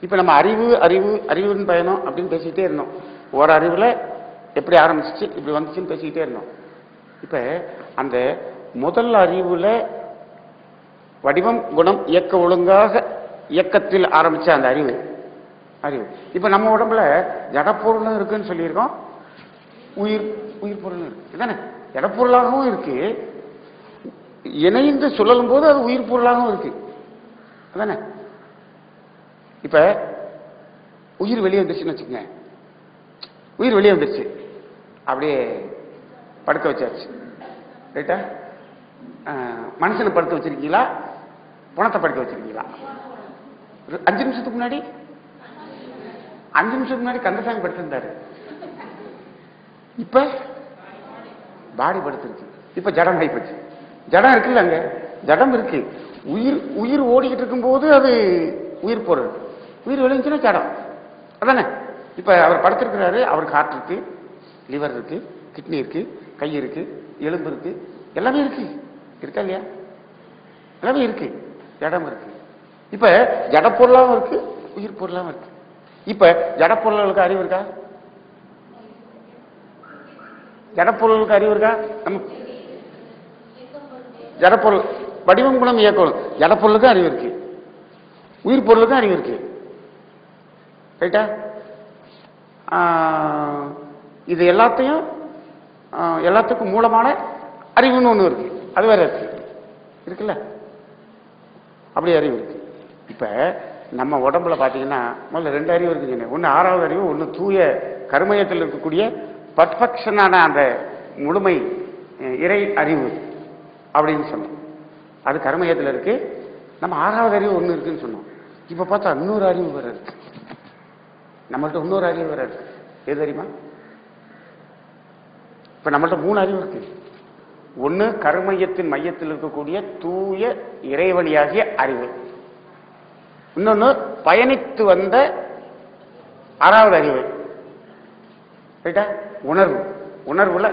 இப்ப நம்ம அறிவுன்னு பயணம் அப்படின்னு பேசிட்டே இருந்தோம். ஒரு அறிவுல எப்படி ஆரம்பிச்சிச்சு, இப்படி வந்துச்சுன்னு பேசிக்கிட்டே இருந்தோம். இப்ப அந்த முதல் அறிவுல வடிவம் குணம் இயக்க ஒழுங்காக இயக்கத்தில் ஆரம்பிச்ச அந்த அறிவு இப்ப நம்ம உடம்புல ஜடப்பொருளும் இருக்குன்னு சொல்லியிருக்கோம், உயிர் பொருளும் இருக்கு தானே. ஜடப்பொருளாகவும் இருக்கு, இணைந்து சுழலும் போது அது உயிர் பொருளாகவும் இருக்கு அதானே. இப்ப உயிர் வெளியே வந்துருச்சுன்னு வச்சுக்கோங்க, உயிர் வெளியே வந்துருச்சு, அப்படியே படுக்க வச்சாச்சு ரைட்டா. மனுஷனை படுக்க வச்சிருக்கீங்களா, பணத்தை படுக்க வச்சிருக்கீங்களா? 5 நிமிஷத்துக்கு முன்னாடி கந்தசாமி படுத்திருந்தாரு, இப்ப பாடி படுத்திருக்கு. இப்ப ஜடம் ஆயிப்போச்சு. ஜடம் இருக்குல்ல, அங்க ஜடம் இருக்கு. உயிர் ஓடிக்கிட்டு இருக்கும் போது அது உயிர் பொருள், உயிர் விளைஞ்சுன்னா ஜடம் அதானே. இப்ப அவர் படுத்திருக்கிறாரு, அவருக்கு ஹார்ட் இருக்கு, லிவர் இருக்கு, கிட்னி இருக்கு, கை இருக்கு, எலும்பு இருக்கு, எல்லாமே இருக்கு, இருக்கா இல்லையா? எல்லாமே இருக்கு, ஜடம் இருக்கு. இப்ப ஜடப்பொருளாவும் இருக்கு, உயிர் பொருளாவும் இருக்கு. இப்ப ஜடப்பொருளுக்கு அறிவு இருக்கா? ஜடப்பொருளுக்கு அறிவு இருக்கா? நம்ம ஜடப்பொருள் வடிவம் குணம் இயக்கம், ஜடப்பொருளுக்கும் அறிவு இருக்கு, உயிர் பொருளுக்கும் அறிவு இருக்கு ரைட்டா. இது எல்லாத்துக்கும் மூலமான அறிவுன்னு ஒண்ணு இருக்கு, அது வேற இருக்குல்ல, அப்படி அறிவு இருக்கு. இப்ப நம்ம உடம்புல பாத்தீங்கன்னா முதல்ல 2 அறிவு இருக்குங்க. ஒன்னு ஆறாவது அறிவு, ஒன்னு தூய கருமயத்தில் இருக்கக்கூடிய பர்ஃபெக்ஷனான அந்த முழுமை இறை அறிவு அப்படின்னு சொன்னோம். அது கருமயத்தில் இருக்கு. நம்ம 6வது அறிவு ஒண்ணு இருக்குன்னு சொன்னோம். இப்ப பார்த்தா இன்னொரு அறிவு வேற இருக்கு, நம்மள்ட்ட இன்னொரு அறிவு வேற இருக்கு. எது தெரியுமா? இப்ப நம்மள்ட்ட 3 அறிவு இருக்கு. ஒண்ணு கருமையத்தின் மையத்தில் இருக்கக்கூடிய தூய இறைவழியாகிய அறிவு, இன்னொன்னு பயணித்து வந்த 6வது அறிவு ரைட்டா, உணர்வுல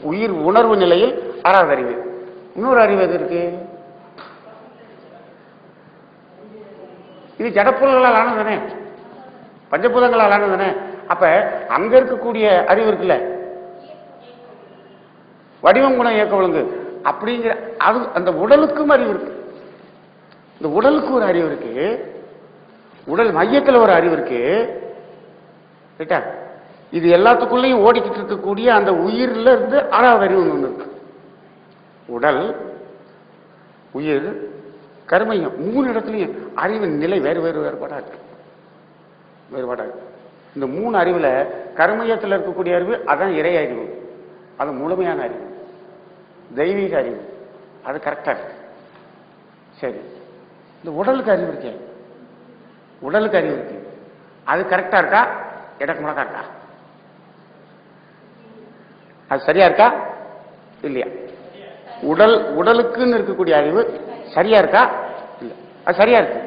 உயிர் உணர்வு நிலையில் 6வது அறிவு. இன்னொரு அறிவு எது இருக்கு? இது ஜடப்பொருள்களால் ஆனதுதானே, பஞ்சபூதங்களால் ஆனதுதானே. அப்ப அங்க இருக்கக்கூடிய அறிவு இருக்குல்ல, வடிவம் குணம் இயக்க ஒழுங்கு அப்படிங்கிற அது அந்த உடலுக்கும் அறிவு இருக்கு. இந்த உடலுக்கு ஒரு அறிவு இருக்கு, உடல் மையத்தில் ஒரு அறிவு இருக்கு ரைட்டா. இது எல்லாத்துக்குள்ளேயும் ஓடிக்கிட்டு இருக்கக்கூடிய அந்த உயிர்ல இருந்து 6வது அறிவு ஒண்ணு இருக்கு. உடல், உயிர், கருமையம் 3 இடத்துலையும் அறிவின் நிலை வேறுபாடா இருக்கு. இந்த 3 அறிவுல கருமையத்தில் இருக்கக்கூடிய அறிவு அதான் இறை அறிவு, அது முழுமையான அறிவு, தெய்வீக அறிவு, அது கரெக்டா இருக்கு. சரி, இந்த உடலுக்கு அறிவு இருக்கு, அது கரெக்டா இருக்கா, இடக்கு முடக்கா இருக்கா? அது சரியா இருக்கா இல்லையா? உடலுக்குன்னு இருக்கக்கூடிய அறிவு சரியா இருக்கா இல்ல? அது சரியா இருக்கு,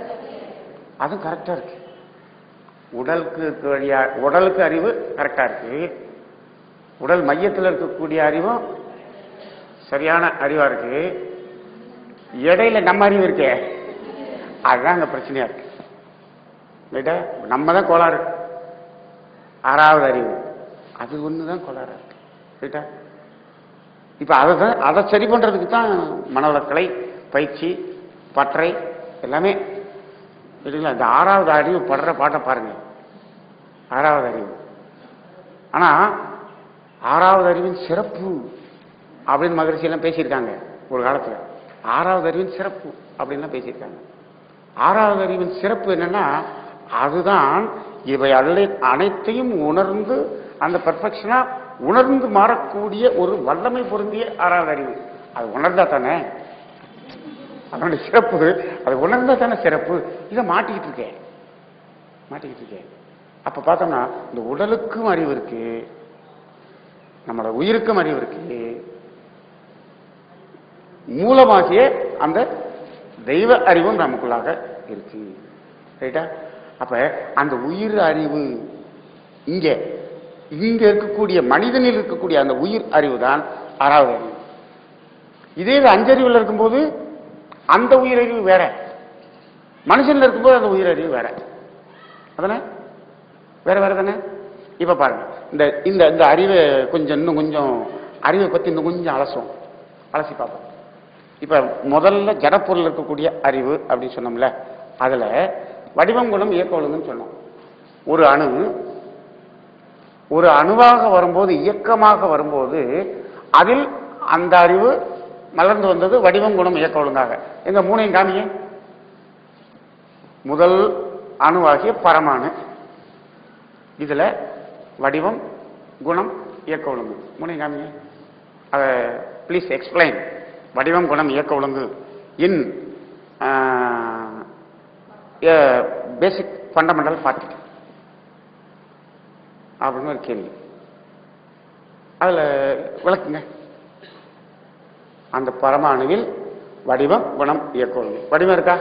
அதுவும் கரெக்டா இருக்கு. உடலுக்கு அறிவு கரெக்டா இருக்கு, உடல் மையத்தில் இருக்கக்கூடிய அறிவும் சரியான அறிவா இருக்கு. இடையில நம்ம அறிவு இருக்கே, அதுதான் அங்க பிரச்சனையா இருக்கு. நம்ம தான் கோளாறு. 6வது அறிவு அது ஒண்ணுதான் கோளாறு இருக்கு ரைட்டா. இப்ப அதை சரி பண்றதுக்கு தான் மனவளக்கலை பயிற்சி பற்றை எல்லாமே இல்லைங்களா. இந்த 6வது அறிவு படுற பாட்டை பாருங்க, 6வது அறிவு. ஆனா 6வது அறிவின் சிறப்பு அப்படின்னு மகிழ்ச்சி எல்லாம் பேசியிருக்காங்க ஒரு காலத்துல. 6வது அறிவின் சிறப்பு அப்படின்லாம் பேசியிருக்காங்க. 6வது அறிவின் சிறப்பு என்னன்னா, அதுதான் இவை அனைத்தையும் உணர்ந்து அந்த பெர்ஃபெக்ஷனா உணர்ந்து மாறக்கூடிய ஒரு வல்லமை பொருந்திய 6வது அறிவு. அது உணர்ந்தா தானே அதனுடைய சிறப்பு, அது உணர்ந்தா தானே சிறப்பு. இதை மாட்டிக்கிட்டு இருக்கேன். அப்ப பார்த்தோம்னா இந்த உடலுக்கும் அறிவு இருக்கு, நம்மளோட உயிருக்கும் அறிவு இருக்கு, மூலமாகிய அந்த தெய்வ அறிவும் நமக்குள்ளாக இருக்கு ரைட்டா. அப்ப அந்த உயிர் அறிவு இங்க இருக்கக்கூடிய மனிதனில் இருக்கக்கூடிய அந்த உயிர் அறிவு தான் 6வது அறிவு. இதே 5 அறிவுல இருக்கும்போது அந்த உயிர் அறிவு வேற, மனுஷன்ல இருக்கும்போது அந்த உயிர் அறிவு வேற, அதானே வேற தானே. இப்ப பாருங்க, இந்த இந்த இந்த அறிவை கொஞ்சம் இன்னும் கொஞ்சம் அறிவை பத்தி இன்னும் கொஞ்சம் அலசி பார்ப்போம். இப்ப முதல்ல ஜடப்பொருள் இருக்கக்கூடிய அறிவு அப்படின்னு சொன்னோம்ல, அதுல வடிவம் குணம் இயக்க ஒழுங்குன்னு சொன்னோம். ஒரு அணுவாக வரும்போது, இயக்கமாக வரும்போது, அதில் அந்த அறிவு மலர்ந்து வந்தது வடிவம் குணம் இயக்க ஒழுங்காக. எங்க மூணையும் காமிய முதல் அணுவாகிய பரமாணு, இதுல வடிவம் குணம் இயக்க ஒழுங்கு மூணையும் காமிய. அதை ப்ளீஸ் எக்ஸ்பிளைன் வடிவம் குணம் இயக்க ஒழுங்கு இன் பேசிக் ஃபண்டமெண்டல் பார்ட்டி அப்படின்னு ஒரு கேள்வி. அதுல விளக்குங்க. அந்த பரமாணுவில் வடிவம் குணம் இயக்க ஒழுங்கு. வடிவம் இருக்கா?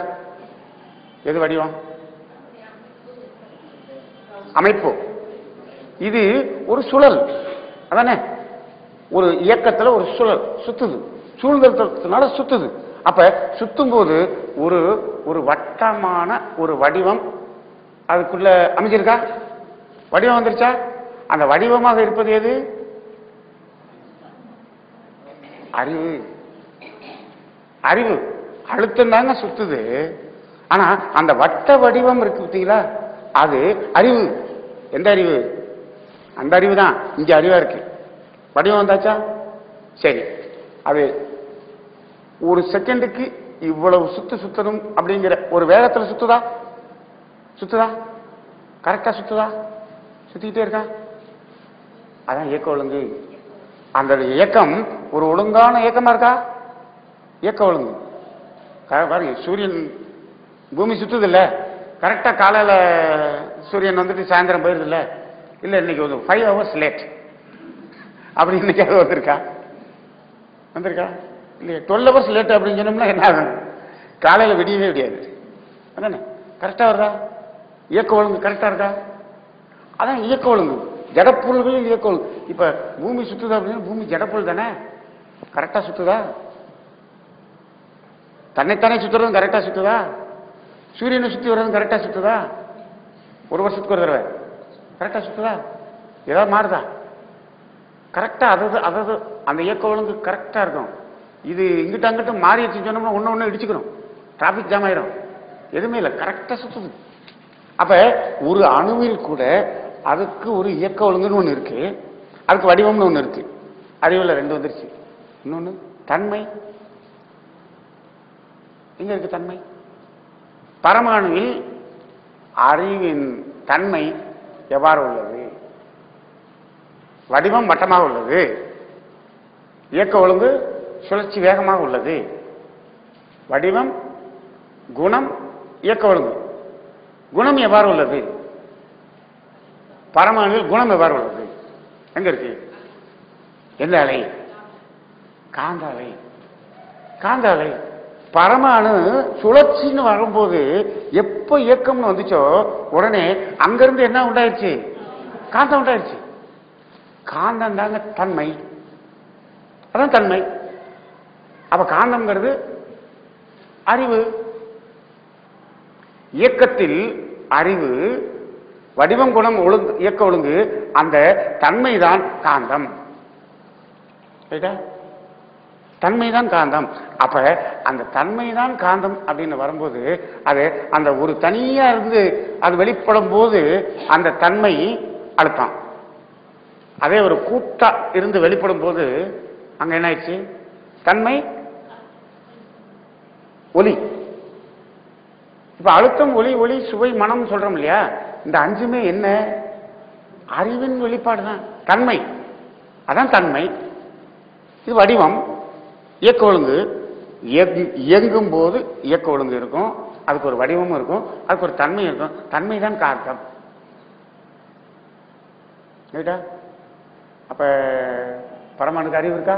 எது வடிவம்? அமைப்பு. இது ஒரு சுழல், அதானே? ஒரு இயக்கத்துல ஒரு சுழல் சுத்துது, சூழ்நிலை சுத்துது. அப்ப சுத்தும் போது ஒரு வட்டமான ஒரு வடிவம் அதுக்குள்ள அமைஞ்சிருக்கா? வடிவம் வந்துருச்சா? அந்த வடிவமாக இருப்பது எது? அறிவு. அறிவு அழுத்தம் தாங்க சுத்துது. ஆனா அந்த வட்ட வடிவம் இருக்கு பார்த்தீங்களா, அது அறிவு. எந்த அறிவு? அந்த அறிவு தான் இங்க அறிவா இருக்கு. வடிவம் வந்தாச்சா? சரி, அது ஒரு செகண்டுக்கு இவ்வளவு சுத்தணும் அப்படிங்கிற ஒரு வேகத்துல சுத்துதா? கரெக்டா சுத்துதா? சுத்திக்கிட்டே இருக்கா? அதான் இயக்க ஒழுங்கு. அந்த இயக்கம் ஒரு ஒழுங்கான இயக்கமா இருக்கா? இயக்க ஒழுங்கு. பாருங்க, சூரியன் பூமி சுத்துது இல்ல, கரெக்டா காலையில சூரியன் வந்துட்டு சாயந்தரம் போயிருது இல்ல. இல்ல இன்னைக்கு ஒரு 5 hours லேட் அப்படி இன்னைக்கு அது வந்திருக்கா? இல்லையா? 12 hours லேட் அப்படின்னு சொன்னோம்னா என்ன ஆகும்? காலையில விடியவே விடியாது. அதானே? கரெக்டா வருதா? இயக்க ஒழுங்கு கரெக்டா இருக்கா? அதான் இயக்க ஒழுங்கு. ஜடப்பொருள்களில் இயக்க ஒழுங்கு. இப்ப பூமி சுத்துதா அப்படின்னா பூமி ஜடப்பொருள் தானே, கரெக்டா சுத்துதா? தன்னைத்தானே சுத்துறதும் கரெக்டா சுத்துதா? சூரியனை சுத்தி வர்றதும் கரெக்டா சுத்துதா? ஒரு வருஷத்துக்கு ஒரு தடவை கரெக்டா சுத்துதா? ஏதாவது மாறுதா? கரெக்டா அதாவது அந்த இயக்க ஒழுங்கு கரெக்டா இருக்கும். இது இங்கிட்ட அங்கிட்ட மாறிடுச்சு சொன்னோம்னா ஒண்ணு இடிச்சுக்கிறோம், டிராபிக் ஜாம் ஆயிரும். எதுவுமே இல்லை, கரெக்டா சுத்துது. அப்ப ஒரு அணுவில் கூட அதுக்கு ஒரு இயக்க ஒழுங்குன்னு ஒண்ணு இருக்கு, அதுக்கு வடிவம்னு ஒண்ணு இருக்கு. அறிவுல 2 வந்துருச்சு. இன்னொன்னு தன்மை. எங்க இருக்கு தன்மை? பரமாணுவில் அறிவின் தன்மை எவ்வாறு உள்ளது? வடிவம் வட்டமாக உள்ளது, இயக்க ஒழுங்கு சுழற்சி வேகமாக உள்ளது. வடிவம் குணம் இயக்க ஒழுங்கு. குணம் எவ்வாறு உள்ளது? பரமாணுவில் குணம் எவ்வாறு உள்ளது? எங்க இருக்கு? எந்த அலை? காந்த அலை. காந்த அலை. பரமாணு சுழற்சின்னு வரும்போது எப்ப இயக்கம்னு வந்துச்சோ உடனே அங்கிருந்து என்ன உண்டாயிருச்சு? காந்தம் உண்டாயிருச்சு. காந்தம் தாங்க தன்மை. அதான் தன்மை. அப்ப காந்தம்ங்கிறது அறிவு. இயக்கத்தில் அறிவு, வடிவம் குணம் ஒழுங்கு இயக்க ஒழுங்கு, அந்த தன்மைதான் காந்தம். தன்மைதான் காந்தம். அப்ப அந்த தன்மைதான் காந்தம் அப்படின்னு வரும்போது அது அந்த ஒரு தனியா இருந்து அது வெளிப்படும் போது அந்த தன்மை அழுத்தம். அதே ஒரு கூட்டா இருந்து வெளிப்படும் போது அங்க என்ன ஆயிடுச்சு? தன்மை ஒலி. இப்ப அழுத்தம், ஒலி, ஒளி, சுவை, மனம் சொல்றோம் இல்லையா? இந்த 5மே என்ன? அறிவின் வெளிப்பாடுதான். தன்மை, அதான் தன்மை. இது வடிவம், இயக்க ஒழுங்கு. இயங்கும் போது இயக்க ஒழுங்கு இருக்கும், அதுக்கு ஒரு வடிவமும் இருக்கும், அதுக்கு ஒரு தன்மை இருக்கும். தன்மை தான் காந்தம். ரைட்டா? அப்ப பரமாணுக்கு அறிவு இருக்கா?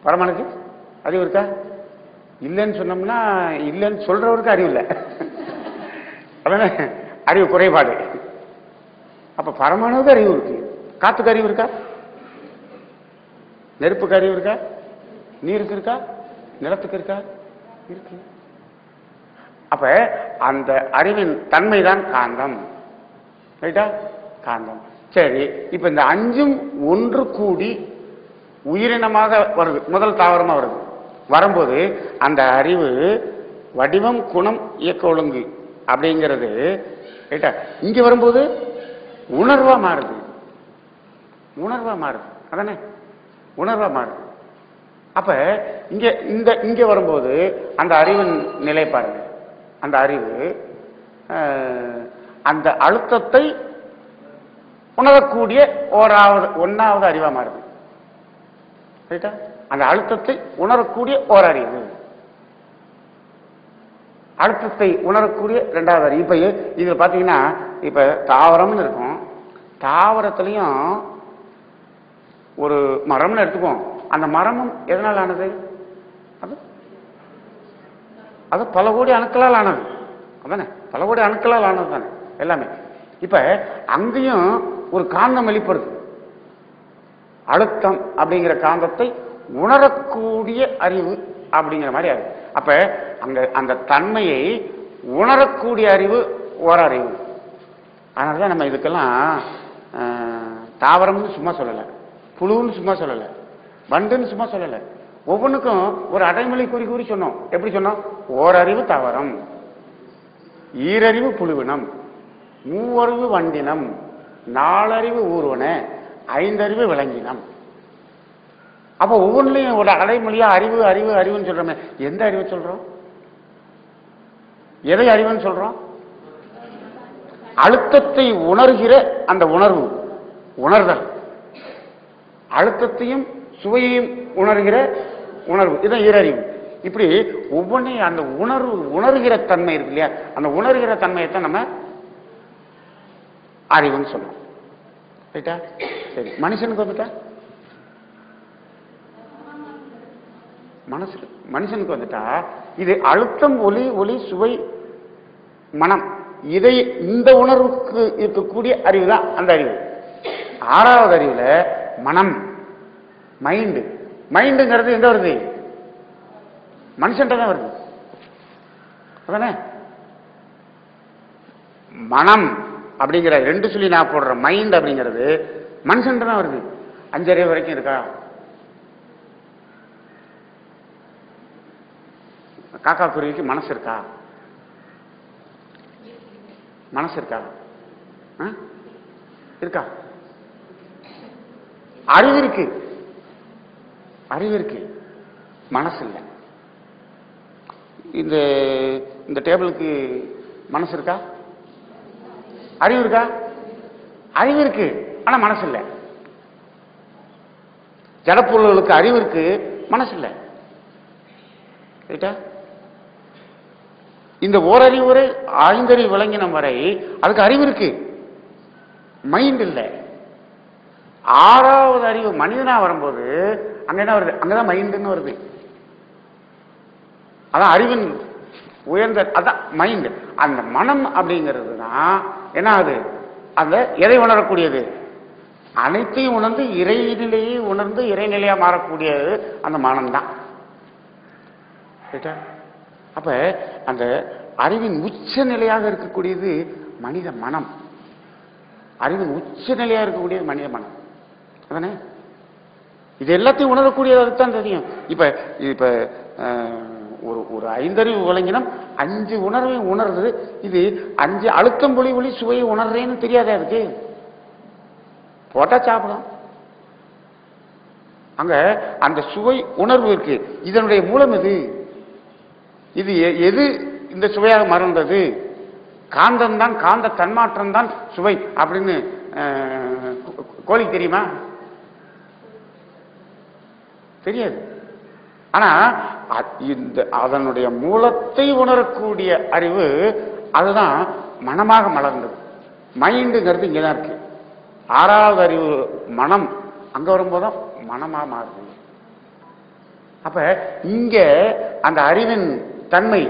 பரமாணுக்கு அறிவு இருக்கா? இல்லைன்னு சொன்னோம்னா இல்லைன்னு சொல்றவருக்கு அறிவு இல்லை, அதானே? அறிவு குறைபாடு. அப்ப பரமாணுக்கு அறிவு இருக்கு. காத்துக்கு அறிவு இருக்கா? நெருப்புக்கு அறிவு இருக்கா? நீருக்கு இருக்கா? நிலத்துக்கு இருக்கா? இருக்கு. அப்ப அந்த அறிவின் தன்மைதான் காந்தம். ரைட்டா? காந்தம். சரி, இப்ப இந்த அஞ்சும் ஒன்று கூடி உயிரினமாக வருது, முதல் தாவரமா வருது. வரும்போது அந்த அறிவு வடிவம் குணம் இயக்க ஒழுங்கு அப்படிங்கிறது இங்க வரும்போது உணர்வா மாறுது. உணர்வா மாறுது, அதானே? உணர்வா மாறுது. அப்ப இங்க இந்த இங்க வரும்போது அந்த அறிவின் நிலை பாருங்க. அந்த அறிவு அந்த அழுத்தத்தை உணரக்கூடிய ஒன்னாவது அறிவா மாறுது. ரைட்டா? அந்த அழுத்தத்தை உணரக்கூடிய ஓர் அறிவு, அழுத்தத்தை உணரக்கூடிய இரண்டாவது அறிவு. இப்ப இதுல பாத்தீங்கன்னா, இப்ப தாவரம்னு இருக்கும். தாவரத்திலையும் ஒரு மரம்னு எடுத்துப்போம். அந்த மரமும் எதனால் ஆனது? அது பல கோடி அணுக்களால் ஆனது, அதானே? பல கோடி அணுக்களால் ஆனது தானே எல்லாமே. இப்ப அங்கேயும் ஒரு காந்தம் வெளிப்படுது. அழுத்தம் அப்படிங்கிற காந்தத்தை உணரக்கூடிய அறிவு அப்படிங்கிற மாதிரி அறிவு. அப்ப அங்க அந்த தன்மையை உணரக்கூடிய அறிவு ஓரறிவு. அதனாலதான் நம்ம இதுக்கெல்லாம் தாவரம்னு சும்மா சொல்லலை, புழுன்னு சும்மா சொல்லலை, வண்டுன்னு சும்மா சொல்லலை. ஒவ்வொன்றுக்கும் ஒரு அடைமொழி கூறி கூறி சொன்னோம். எப்படி சொன்னோம்? ஓரறிவு தாவரம், ஈரறிவு புழுவினம், மூவறிவு வண்டினம், நாலறிவு ஊர்வன, ஐந்தறிவு விலங்கினம். அப்ப ஒவ்வொன்றிலையும் ஒரு அடைமொழியா அறிவு அறிவு அறிவுன்னு சொல்றோமே. எந்த அறிவை சொல்றோம்? எதை அறிவுன்னு சொல்றோம்? அழுத்தத்தை உணர்கிற அந்த உணர்வு, உணர்தல். அழுத்தத்தையும் சுவையையும் உணர்கிற உணர்வு, இதுதான் ஈரறிவு. இப்படி ஒவ்வொன்றையும் அந்த உணர்கிற தன்மை இருக்கு இல்லையா, அந்த உணர்கிற தன்மையைத்தான் நம்ம அறிவுன்னு சொல்றோம். ரைட்டா? சரி, மனுஷனுக்கு வந்துட்டா, மனுஷனுக்கு வந்துட்டா இது அழுத்தம், ஒலி, ஒளி, சுவை, மனம், இதை இந்த உணர்வுக்கு இருக்கக்கூடிய அறிவு தான் அந்த அறிவு. ஆறாவது அறிவுல மனம், மைண்டு. மைண்டுங்கிறது எங்க வருது? மனுஷன் தான் வருது, அதானே? மனம் அப்படிங்கிற ரெண்டு சொல்லி நான் போடுற மைண்ட் அப்படிங்கிறது மனுஷன் தான் வருது. 5 அறிவு வரைக்கும் இருக்கா? காக்கா குருவிக்கு மனசு இருக்கா? மனசு இருக்கா? இருக்கா? அறிவு இருக்கு, அறிவு இருக்கு, மனசு இல்லை. இந்த டேபிளுக்கு மனசு இருக்கா? அறிவு இருக்கா? அறிவு இருக்கு, ஆனா மனசு இல்லை. ஜடப்பொருளுக்கு அறிவு இருக்கு, மனசு இல்லை. ரைட்டா? இந்த ஓரறிவு வரை, 5 அறிவு விளங்கினம் வரை அதுக்கு அறிவு இருக்கு, மைண்ட் இல்லை. 6வது அறிவு மனிதனா வரும்போது அங்க என்ன வருது? அங்கதான் மைண்டுன்னு வருது. அதான் அறிவின் உயர்ந்த, அதான் மைண்ட். அந்த மனம் அப்படிங்கிறது தான் என்ன ஆகுது? அந்த எதை உணரக்கூடியது? அனைத்தையும் உணர்ந்து இறைநிலையை உணர்ந்து இறைநிலையா மாறக்கூடியது அந்த மனம்தான். அப்ப அந்த அறிவின் உச்ச நிலையாக இருக்கக்கூடியது மனித மனம். அறிவின் உச்ச நிலையா இருக்கக்கூடியது மனித மனம், அதானே? இது எல்லாத்தையும் உணரக்கூடியதான் தெரியும். இப்ப இப்ப ஒரு 5 அறிவு விளங்கினம் 5 உணர்வை உணர்றது. இது 5 அழுத்தம், ஒளி, ஒளி, சுவையை உணர்றேன்னு தெரியாதா? இருக்கு போட்டா சாப்பிடும். அங்க அந்த சுவை உணர்வு இருக்கு. இதனுடைய மூலம் இது எது இந்த சுவையாக மறந்தது? காந்தம் தான், காந்த தன்மாற்றம் தான் சுவை அப்படின்னு கோழி தெரியுமா? தெரியாது. ஆனா அதனுடைய மூலத்தை உணரக்கூடிய அறிவு அதுதான் மனமாக மலர்ந்தது. மைண்டுங்கிறது இங்கதான் இருக்கு. 6வது அறிவு மனம், அங்க வரும்போதுதான் மனமா மாறுது. அப்ப இங்க அந்த அறிவின் தன்மை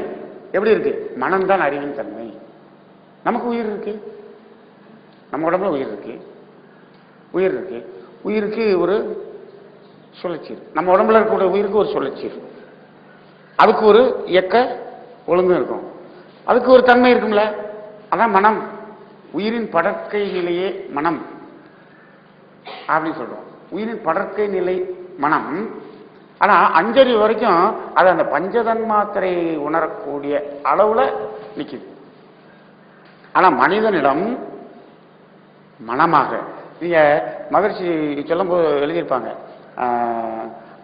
எப்படி இருக்கு? மனம்தான் அறிவின் தன்மை. நமக்கு உயிர் இருக்கு, நம்ம உடம்புல உயிர் இருக்கு, உயிர் இருக்கு. உயிருக்கு ஒரு சுழற்சி இருக்கு. நம்ம உடம்புல இருக்கக்கூடிய உயிருக்கு ஒரு சுழற்சி இருக்கு. அதுக்கு ஒரு இயக்க ஒழுங்கு இருக்கும், அதுக்கு ஒரு தன்மை இருக்கும்ல, அதான் மனம். உயிரின் படற்கை நிலையே மனம். அப்படின்னு சொல்றோம். உயிரின் படற்கை நிலை மனம். ஆனா அஞ்சறிவு வரைக்கும் அது அந்த பஞ்சதன்மாத்திரை உணரக்கூடிய அளவுல நிக்குது. ஆனா மனிதனிடம் மனமாக நீங்க மகிழ்ச்சி சொல்லும் போது எழுதியிருப்பாங்க,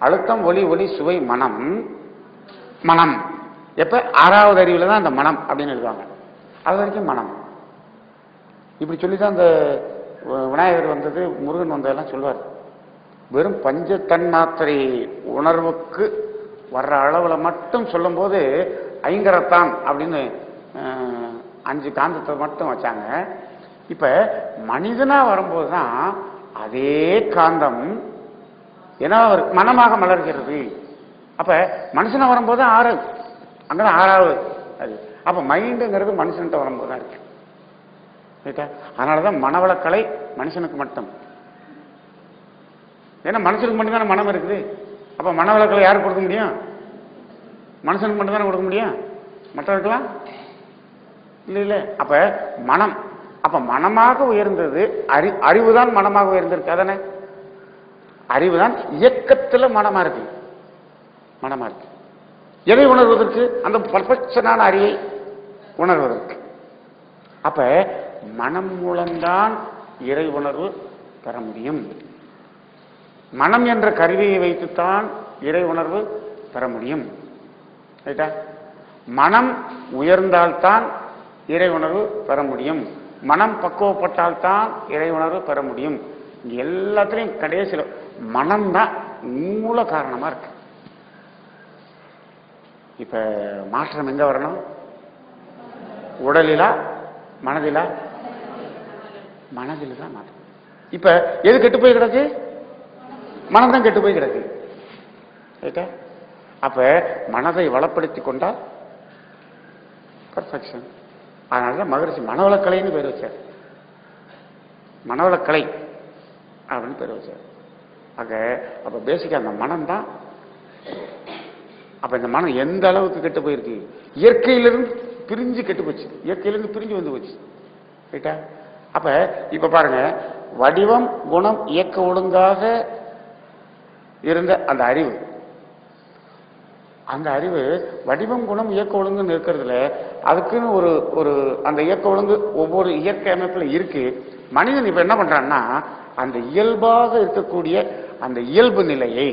அழுத்தம் ஒலி ஒலி சுவை மனம். மனம் எப்ப ஆறாவது அறிவுல தான் அந்த மனம் அப்படின்னு எழுதுவாங்க. அது வரைக்கும் மனம். இப்படி சொல்லிதான் அந்த விநாயகர் வந்தது, முருகன் வந்ததெல்லாம் சொல்வார். வெறும் பஞ்ச தன்மாத்திரை உணர்வுக்கு வர்ற அளவுல மட்டும் சொல்லும் போது ஐங்கரத்தான் அப்படின்னு 5 காந்தத்தை மட்டும் வச்சாங்க. இப்ப மனிதனா வரும்போதுதான் அதே காந்தம் ஏன்னா மனமாக மலர்கிறது. அப்ப மனுஷனா வரும்போது 6, அங்கதான் 6வது அது. அப்ப மைண்டுங்கிறது மனுஷன்கிட்ட வரும்போதுதான் இருக்கு. அதனாலதான் மனவளக்கலை மனுஷனுக்கு மட்டும். ஏன்னா மனுஷனுக்கு மட்டும்தானே மனம் இருக்குது. அப்ப மனவளக்கலை யாருக்கு கொடுக்க முடியும்? மனுஷனுக்கு மட்டும் தானே கொடுக்க முடியும், மற்றவர்களாம் இல்ல இல்ல. அப்ப மனம், அப்ப மனமாக உயர்ந்தது அறிவுதான் மனமாக உயர்ந்திருக்கு. அதானே அறிவுதான் இயக்கத்துல மனமா இருக்கு. மனமா இருக்கு எதை உணர்வதற்கு? அந்த பர்ஃபெக்ஷனான அறிவை உணர்வதற்கு. அப்ப மனம் மூலம்தான் இறை உணர்வு பெற முடியும். மனம் என்ற கருவியை வைத்துத்தான் இறை உணர்வு பெற முடியும். ரைட்டா? மனம் உயர்ந்தால்தான் இறை உணர்வு பெற முடியும். மனம் பக்குவப்பட்டால்தான் இறை உணர்வு பெற முடியும். எல்லாத்திலையும் கடைசியில் மனம்தான் மூல காரணமா இருக்கு. இப்ப மாற்றம் எங்க வரணும்? உடலிலா மனதிலா? மனதில் தான் மாற்றம். இப்ப எது கெட்டு போய் கிடக்கு? மனம் தான் கெட்டு போய் கிடக்கு. ரைட்டா? அப்ப மனதை வளப்படுத்தி கொண்டால் பர்ஃபெக்ஷன். அதனாலதான் மகரிஷி மனவளக்கலைன்னு பேர் வச்சார். மனவளக்கலை அப்படின்னு பேர் வச்சார். அப்ப பேசிக்கா அந்த மனம் தான். அப்ப இந்த மனம் எந்த அளவுக்கு கெட்டு போயிருக்கு? இயற்கையிலிருந்து பிரிஞ்சு கெட்டு போச்சு. இயற்கையிலிருந்து பிரிஞ்சு வந்து போச்சு. ரைட்டா? அப்ப இப்ப பாருங்க, வடிவம் குணம் இயக்க ஒழுங்காக இருந்த அந்த அறிவு, அந்த அறிவு வடிவம் குணம் இயக்க ஒழுங்குன்னு இருக்கிறதுல அதுக்குன்னு ஒரு அந்த இயக்க ஒழுங்கு ஒவ்வொரு இயற்கை அமைப்புல இருக்கு. மனிதன் இப்ப என்ன பண்றான்னா, அந்த இயல்பாக இருக்கக்கூடிய அந்த இயல்பு நிலையை,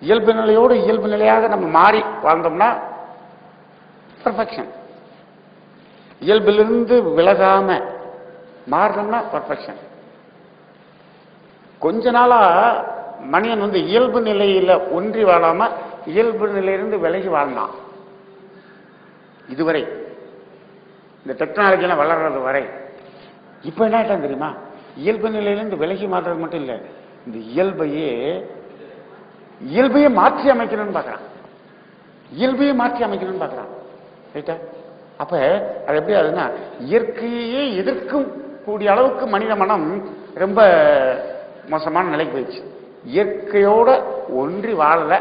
இயல்பு நிலையோடு இயல்பு நிலையாக நம்ம மாறி வாழ்ந்தோம்னா பர்ஃபெக்ஷன். இயல்பிலிருந்து விலகாம மாறணும்னா பர்ஃபெக்ஷன். கொஞ்ச நாளா மனிதன் வந்து இயல்பு நிலையில ஒன்றி வாழாம இயல்பு நிலையிலிருந்து விலகி வாழ்ந்தான். இதுவரை இந்த டெக்னாலஜி எல்லாம் வளர்றது வரை. இப்ப என்ன ஆயிட்டான் தெரியுமா? இயல்பு நிலையிலிருந்து விலகி மாறுறது மட்டும் இல்ல, இந்த இயல்பையே மாற்றி அமைக்கணும்னு பாக்குறான். இயல்பையே மாற்றி அமைக்கணும்னு பாக்குறான். ரைட்டா? அப்ப அது எப்படி ஆகுதுன்னா, இயற்கையே எதிர்க்கும் கூடிய அளவுக்கு மனித மனம் ரொம்ப மோசமான நிலைக்கு போயிடுச்சு. இயற்கையோட ஒன்றி வாழல,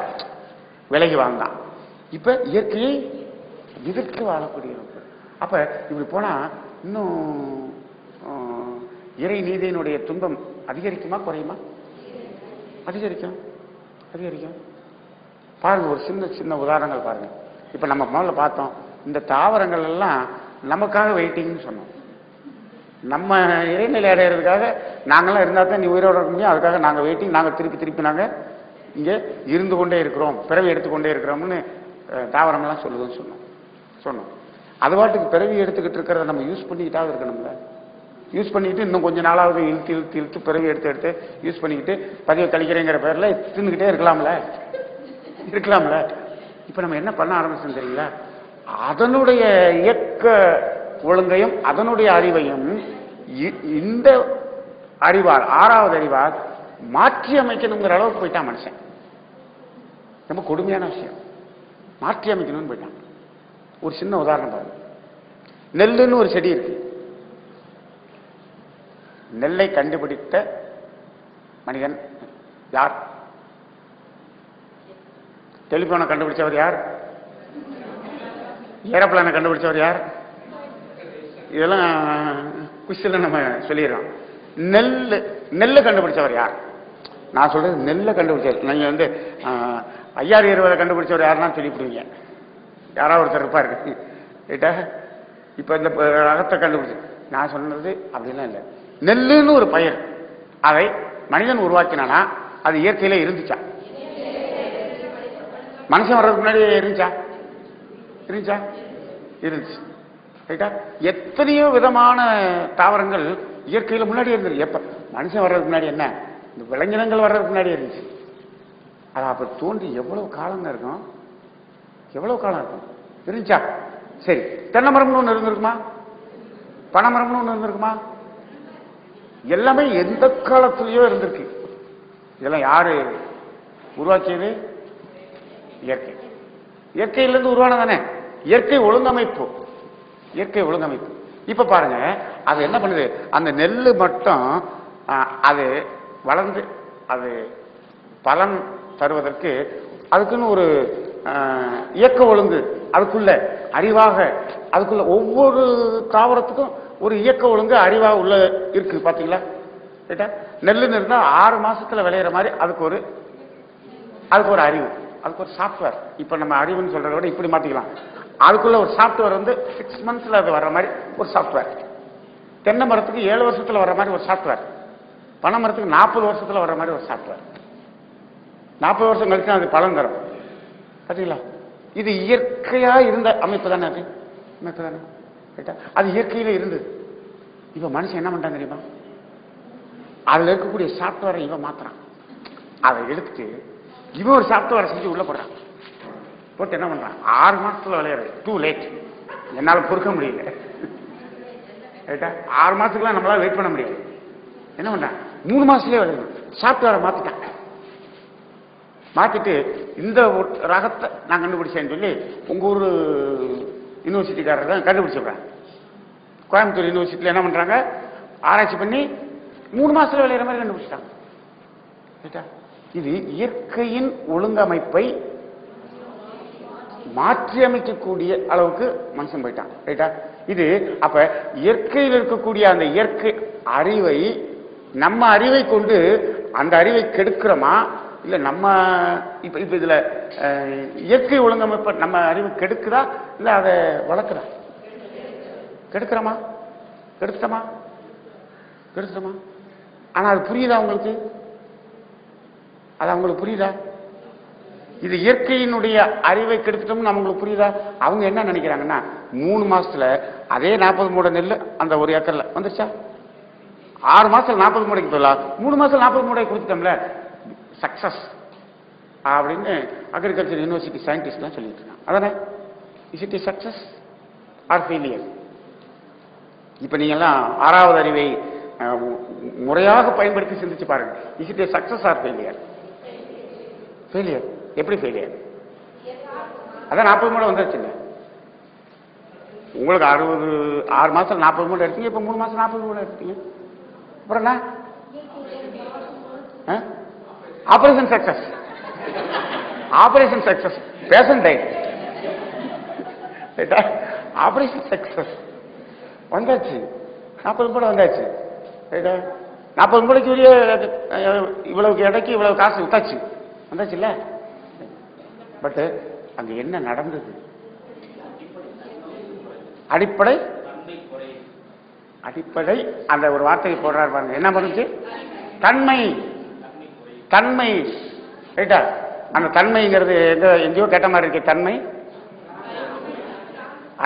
விலகி வாழ்ந்தான். இப்ப இயற்கையை எதிர்த்து வாழக்கூடிய. அப்ப இப்படி போனா இன்னும் இறை நீதியினுடைய துன்பம் அதிகரிக்குமா குறையுமா? அதிகரிக்கும், அதிகரிக்கும். பாருங்க, ஒரு சின்ன சின்ன உதாரணங்கள் பாருங்க. இப்ப நம்ம முதல்ல பார்த்தோம், இந்த தாவரங்கள் எல்லாம் நமக்காக வெயிட்டிங்னு சொன்னோம். நம்ம இறைநிலை அடைகிறதுக்காக நாங்களாம் இருந்தா தான் நீ உயிரோட இருக்க முடியும், அதுக்காக நாங்கள் வெயிட்டிங், நாங்கள் திருப்பி நாங்கள் இங்கே இருந்து கொண்டே இருக்கிறோம், பிறவி எடுத்துக்கொண்டே இருக்கிறோம்னு தாவரங்கள்லாம் சொல்லுதுன்னு சொன்னோம். அது பாட்டுக்கு பிறவி எடுத்துக்கிட்டு இருக்கிறத நம்ம யூஸ் பண்ணிக்கிட்டாவது இருக்கணும்ல. யூஸ் பண்ணிக்கிட்டு இன்னும் கொஞ்சம் நாளாவது இழுத்து பிறவி எடுத்து யூஸ் பண்ணிக்கிட்டு பதிவை கழிக்கிறேங்கிற பேர்ல தின்னுக்கிட்டே இருக்கலாம்ல. இப்ப நம்ம என்ன பண்ண ஆரம்பிச்சோம் தெரியுங்களா? அதனுடைய இயக்க ஒழுங்கையும் அதனுடைய அறிவையும் இந்த அறிவால், 6வது அறிவால் மாற்றி அமைக்கணுங்கிற அளவுக்கு போயிட்டான் மனுஷன். ரொம்ப கொடுமையான விஷயம். மாற்றி அமைக்கணும்னு போயிட்டான். ஒரு சின்ன உதாரணம் பாருங்க. நெல்லுன்னு ஒரு செடி இருக்கு. நெல்லை கண்டுபிடித்த மனிதன் யார்? டெலிபோனை கண்டுபிடிச்சவர் யார்? ஏரோப்ளானை கண்டுபிடிச்சவர் யார்? இதெல்லாம் குஷில நம்ம சொல்லிடுறோம். நெல் நெல்லை கண்டுபிடிச்சவர் யார்? நான் சொல்றது நெல்லை கண்டுபிடிச்சவர். நீங்க வந்து 5020 கண்டுபிடிச்சவர் யாருன்னா சொல்லிவிடுவீங்க. யாராவது ஒருத்தர் இருப்பாரு ரைட்டா. இப்ப இந்த ரகத்தை கண்டுபிடிச்சு நான் சொன்னது அப்படிலாம் இல்லை. நெல்லுன்னு ஒரு பயிர், அதை மனிதன் உருவாக்கினானா அது இயற்கையில இருந்துச்சா? மனுஷன் வர்றதுக்கு முன்னாடி இருந்துச்சா? இருந்துச்சு ரைட்டா. எத்தனையோ விதமான தாவரங்கள் இயற்கையில முன்னாடி இருந்தது. எப்ப மனுஷன் வர்றதுக்கு முன்னாடி என்ன, இந்த விலங்கினங்கள் வர்றதுக்கு முன்னாடி இருந்துச்சு. அது அப்ப தோன்றி எவ்வளவு காலம் இருக்கும், எவ்வளவு காலம் இருக்கும் இருந்துச்சா? சரி, தென்னை மரம்னு ஒண்ணு இருந்திருக்குமா? பனைமரம்னு ஒண்ணு இருந்திருக்குமா? எல்லாமே எந்த காலத்திலயோ இருந்திருக்கு. இதெல்லாம் யாரு உருவாக்கியது? இயற்கை. இயற்கையிலிருந்து உருவானதானே இயற்கை ஒழுங்கமைப்பு. இயற்கை ஒழுங்கமைப்பு. இப்ப பாருங்க, அது என்ன பண்ணுது, அந்த நெல்லு மட்டும் அது வளர்ந்து அது பலன் தருவதற்கு அதுக்குன்னு ஒரு இயக்க ஒழுங்கு, அதுக்குள்ள அறிவாக, அதுக்குள்ள ஒவ்வொரு தாவரத்துக்கும் ஒரு இயக்க ஒழுங்கு அறிவாக உள்ள இருக்கு. பாத்தீங்களா? நெல்லுன்னு இருந்தா 6 மாசத்துல விளையிற மாதிரி அதுக்கு ஒரு அறிவு, அதுக்கு ஒரு சாப்ட்வேர். இப்ப நம்ம அறிவுன்னு சொல்றத விட இப்படி மாத்திக்கலாம். அதுக்குள்ள ஒரு சாப்ட்வேர் வந்து 6 மந்த்ஸ்ல அது வர்ற மாதிரி ஒரு சாப்ட்வேர். தென்னை மரத்துக்கு 7 வருஷத்துல வர்ற மாதிரி ஒரு சாப்ட்வேர். பனை மரத்துக்கு 40 வருஷத்துல வர்ற மாதிரி ஒரு சாப்ட்வேர். 40 வருஷம் கழிச்சு அது பலன் தரும். பாத்தீங்களா? இது இயற்கையா இருந்த அமைப்பு தானே. அது அமைப்பு தானே. அது இயற்கையில இருந்தது. இப்ப மனுஷன் என்ன பண்றான் தெரியுமா? அதுல இருக்கக்கூடிய சாப்ட்வேரை இவன் மாத்துறான். அதை எடுத்துட்டு இவன் ஒரு சாப்ட்வேரை செஞ்சு உள்ள போடுறான். போட்டு என்ன பண்றான், 6 மாசத்துல விளையாடுறது. டூ லேட், என்னால பொறுக்க முடியல. 6 மாசத்துக்குலாம் நம்மளால வெயிட் பண்ண முடியாது. என்ன பண்றான், 3 மாசத்துலயே விளையாடு. சாப்ட்வேரை மாத்திட்டான். மாத்திட்டு இந்த ரகத்தை நான் கண்டுபிடிச்சேன்னு சொல்லி உங்க ஊர் யூனிவர்சிட்டிக்காரர் தான் கண்டுபிடிச்சிடுறாங்க. கோயம்புத்தூர் யூனிவர்சிட்டியில் என்ன பண்றாங்க, ஆராய்ச்சி பண்ணி 3 மாசத்துல விளையாடுற மாதிரி கண்டுபிடிச்சிட்டாங்க. இது இயற்கையின் ஒழுங்கமைப்பை மாற்றி அமைக்கக்கூடிய அளவுக்கு மனுஷன் போயிட்டான். ரைட்டா? இது அப்ப இயற்கையில் இருக்கக்கூடிய அந்த இயற்கை அறிவை நம்ம அறிவை கொண்டு அந்த அறிவை கெடுக்கிறோமா, இல்ல நம்ம இப்ப இதுல இயற்கை ஒழுங்கமைப்பை நம்ம அறிவு கெடுக்குதா, இல்ல அதை வளர்க்குதா? கெடுக்கிறோமா? கெடுத்தமா? ஆனா அது புரியுதா உங்களுக்கு? அது அவங்களுக்கு புரியுதா? இது இயற்கையினுடைய அறிவை கெடுத்துட்டோம்னு அவங்களுக்கு புரியுதா? அவங்க என்ன நினைக்கிறாங்கன்னா 3 மாசத்துல அதே 40 மூடை நெல் அந்த ஒரு ஏக்கர்ல வந்துருச்சா? 6 மாசத்துல 40 மூடைக்கு போயிடலாம், 3 மாசத்துல 40 மூடை கொடுத்துட்டோம்ல, சக்சஸ் அப்படின்னு அக்ரிகல்ச்சர் யூனிவர்சிட்டி சயின்டிஸ்ட்லாம் சொல்லிட்டு இருக்காங்க. அதானே? Is it success or failure? இப்ப நீங்க எல்லாம் 6வது அறிவை முறையாக பயன்படுத்தி சிந்திச்சு பாருங்க. Is it success or failure? Failure. எப்படி ஃபெயிலியர்? அதான் 40 மூடை வந்துருச்சுங்க. உங்களுக்கு 6 மாசத்துல 40 மூடை எடுத்தீங்க, இப்ப 3 மாசம் 40 மூடை எடுத்தீங்க. அப்புறம் என்ன? Operation success. Operation success. Patient died. Operation success வந்தாச்சு. 40 மூடை வந்தாச்சு. 40 மூடைக்கு இவ்வளவு எடைக்கு இவ்வளவு காசு வித்தாச்சு, வந்தாச்சு இல்ல? பட் அங்க என்ன நடந்தது? அடிப்படை அந்த ஒரு வார்த்தையை போடுறாரு பாருங்க. என்ன பண்ணுச்சு? தன்மை. தன்மை. ரைட்டா? அந்த தன்மைங்கிறது எங்கேயோ கேட்ட மாதிரி இருக்கு. தன்மை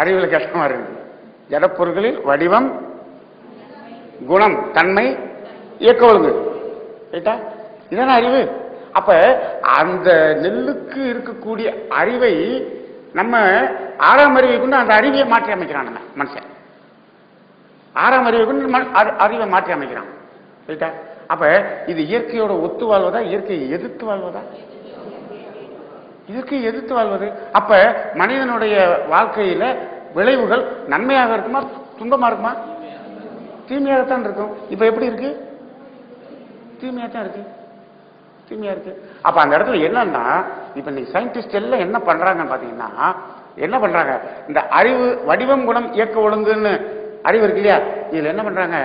அறிவில் கேட்ட மாதிரி இருக்கு. ஜடப்பொருட்களில் வடிவம், குணம், தன்மை, இயக்க ஒழுங்கு. ரைட்டா? இதான அறிவு. அப்ப அந்த நெல்லுக்கு இருக்கக்கூடிய அறிவை நம்ம 6ஆம் அறிவை கொண்டு அந்த அறிவியை மாற்றி அமைக்கிறான். நம்ம மனுஷன் 6ஆம் அறிவை கொண்டு அறிவை மாற்றி அமைக்கிறான். ரைட்டா? அப்ப இது இயற்கையோட ஒத்து வாழ்வதா, இயற்கையை எதிர்த்து வாழ்வதா? இயற்கையை எதிர்த்து வாழ்வது. அப்ப மனிதனுடைய வாழ்க்கையில விளைவுகள் நன்மையாக இருக்குமா, துன்பமா இருக்குமா? தீமையாகத்தான் இருக்கும். இப்ப எப்படி இருக்கு? தீமையாத்தான் இருக்கு. தீமையா இருக்கு. அப்ப அந்த இடத்துல என்னன்னா, இப்ப நீ சயின்டிஸ்ட் எல்லாம் என்ன பண்றாங்கன்னு பாத்தீங்கன்னா, என்ன பண்றாங்க, இந்த அறிவு, வடிவம், குணம், இயக்க ஒழுங்குன்னு அறிவு இருக்கு இல்லையா? இதுல என்ன பண்றாங்க,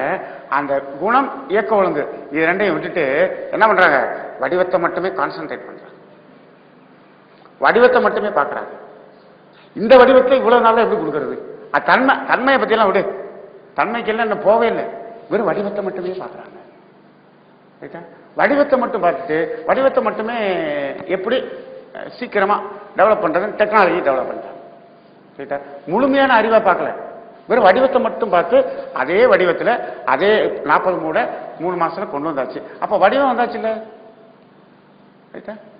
அந்த குணம் இயக்க ஒழுங்கு இது ரெண்டையும் விட்டுட்டு என்ன பண்றாங்க, வடிவத்தை மட்டுமே கான்சென்ட்ரேட் பண்றாங்க, வடிவத்தை மட்டுமே பாக்குறாங்க. இந்த வடிவத்தை இவ்வளவு நாளா எப்படி கொடுக்கறது? தன்மையை பத்தி எல்லாம் விடு, தன்மைக்கு எல்லாம் என்ன போவே இல்லை, வெறும் வடிவத்தை மட்டுமே பாக்குறாங்க. வடிவத்தை மட்டும் பார்த்துட்டு வடிவத்தை மட்டுமே எப்படி சீக்கிரமா டெவலப் பண்றது, டெக்னாலஜி டெவலப் பண்றாங்க. முழுமையான அறிவா பார்க்கல, வெறும் வடிவத்தை மட்டும் பார்த்து அதே வடிவத்தில் அதே 40 மூடை 3 மாசத்துல கொண்டு வந்தாச்சு. அப்ப வடிவம் வந்தாச்சு இல்ல,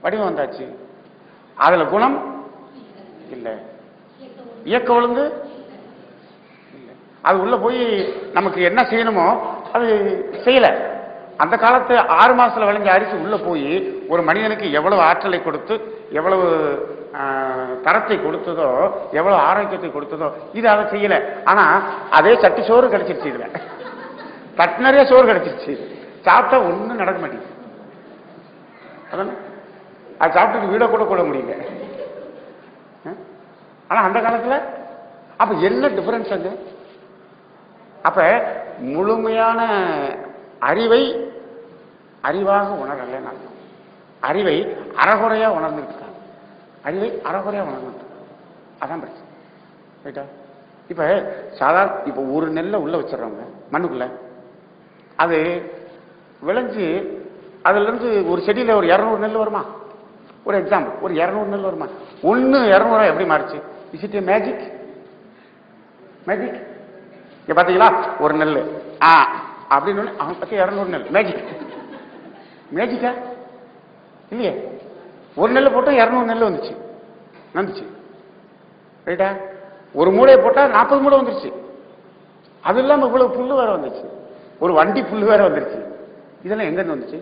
வடிவம் வந்தாச்சு, அதுல குணம் இல்ல, இயக்க ஒழுங்கு இல்ல. அது உள்ள போய் நமக்கு என்ன செய்யணுமோ அது செய்யல. அந்த காலத்து 6 மாசத்துல விளைஞ்ச அரிசி உள்ள போய் ஒரு மனிதனுக்கு எவ்வளவு ஆற்றலை கொடுத்து எவ்வளவு தரத்தை கொடுத்ததோ எவ்வளவு ஆரோக்கியத்தை கொடுத்ததோ இது அதை செய்யல. ஆனா அதே சட்டி சோறு கிடைச்சிருச்சு, இதுல தட்டு நிறைய சோறு கிடைச்சிருச்சு, சாப்பிட்டா ஒண்ணும் நடக்க மாட்டேங்குது. அதான அது சாப்பிட்டு வீட கூட கொள்ள முடியல. ஆனா அந்த காலத்துல அப்ப என்ன டிஃபரன்ஸ் அங்க? அப்ப முழுமையான அறிவை அறிவாக உணரல, அறிவை அறகுறையா உணர்ந்துட்டு இருக்காங்க, அறிவை அறகுறையா உணர்ந்துட்டு இருக்காங்க. அதான் பிரச்சனை. ரைட்டா? இப்ப சாதாரண இப்ப ஒரு நெல்லை உள்ள வச்சிடறவங்க மண்ணுக்குள்ள, அது விளைஞ்சு அதுல இருந்து ஒரு செடியில ஒரு 200 நெல் வருமா? ஒரு எக்ஸாம்பிள், ஒரு 200 நெல் வருமா? 200 எப்படி மாறிச்சு? Is it A magic? Magic பாத்தீங்களா? ஒரு நெல் அப்படின்னு அவன் பத்தி 200 நெல் மேஜிக், மேஜிக்கா இல்லையே. ஒரு நெல் போட்டா 200 நெல் வந்துச்சு. ரைட்டா? ஒரு மூடையை போட்டா 40 மூடை வந்துருச்சு. அது இல்லாம இவ்வளவு புல்லு வேற வந்துச்சு, ஒரு வண்டி புல்லு வேற வந்துருச்சு. இதெல்லாம் எங்க இருந்து வந்துச்சு?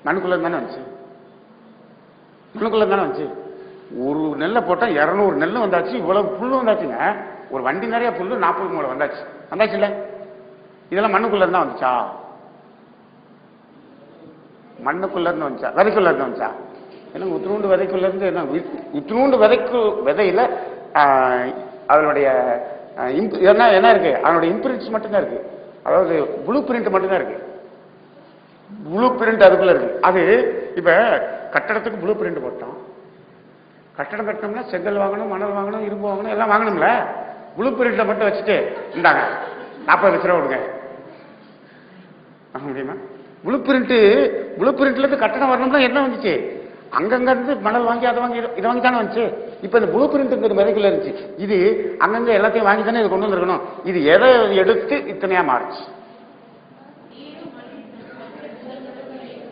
மண்ணுக்குள்ள தானே வந்துச்சு, மண்ணுக்குள்ள தானே வந்துச்சு. ஒரு நெல்லை போட்டா 200 நெல் வந்தாச்சு, இவ்வளவு புல்லு வந்தாச்சுங்க. ஒரு வண்டி நிறைய புல்லு 40 மூடை வந்தாச்சு இல்ல. இதெல்லாம் மண்ணுக்குள்ள இருந்தா வந்துச்சா? மண்ணுக்குள்ள இருந்து வந்துச்சா விதைக்குள்ள இருந்து வந்துச்சா? ஏன்னா உத்திரூண்டு விதைக்குள்ள இருந்து என்ன, உத்திரூண்டு விதையில அதனுடைய என்ன இருக்கு, அதனுடைய இம்பிரிண்ட்ஸ் மட்டும்தான் இருக்கு. அதாவது ப்ளூ பிரிண்ட் மட்டும்தான் இருக்கு. ப்ளூ பிரிண்ட் அதுக்குள்ள இருக்கு. அது இப்ப கட்டடத்துக்கு ப்ளூ பிரிண்ட் போட்டோம், கட்டடம் கட்டணும்னா செங்கல் வாங்கணும், மணல் வாங்கணும், இரும்பு வாங்கணும், எல்லாம் வாங்கணும்ல. ப்ளூ பிரிண்ட்ல மட்டும் வச்சுட்டு இந்தாங்க 40 லட்ச ரூபா கொடுங்க முடியுமா? ப்ளூ பிரிண்ட்ல இருந்து கட்டணம் வரணும்னா என்ன வந்துச்சு? அங்கங்க இருந்து மணல் வாங்கி அதை வாங்கி இதை வாங்கி தானே வந்துச்சு. இப்ப இந்த ப்ளூ பிரிண்ட் விதைக்குள்ள இருந்துச்சு, இது அங்கங்க எல்லாத்தையும் வாங்கி தானே இது கொண்டு வந்திருக்கணும். இது எதை எடுத்து இத்தனையா மாறுச்சு?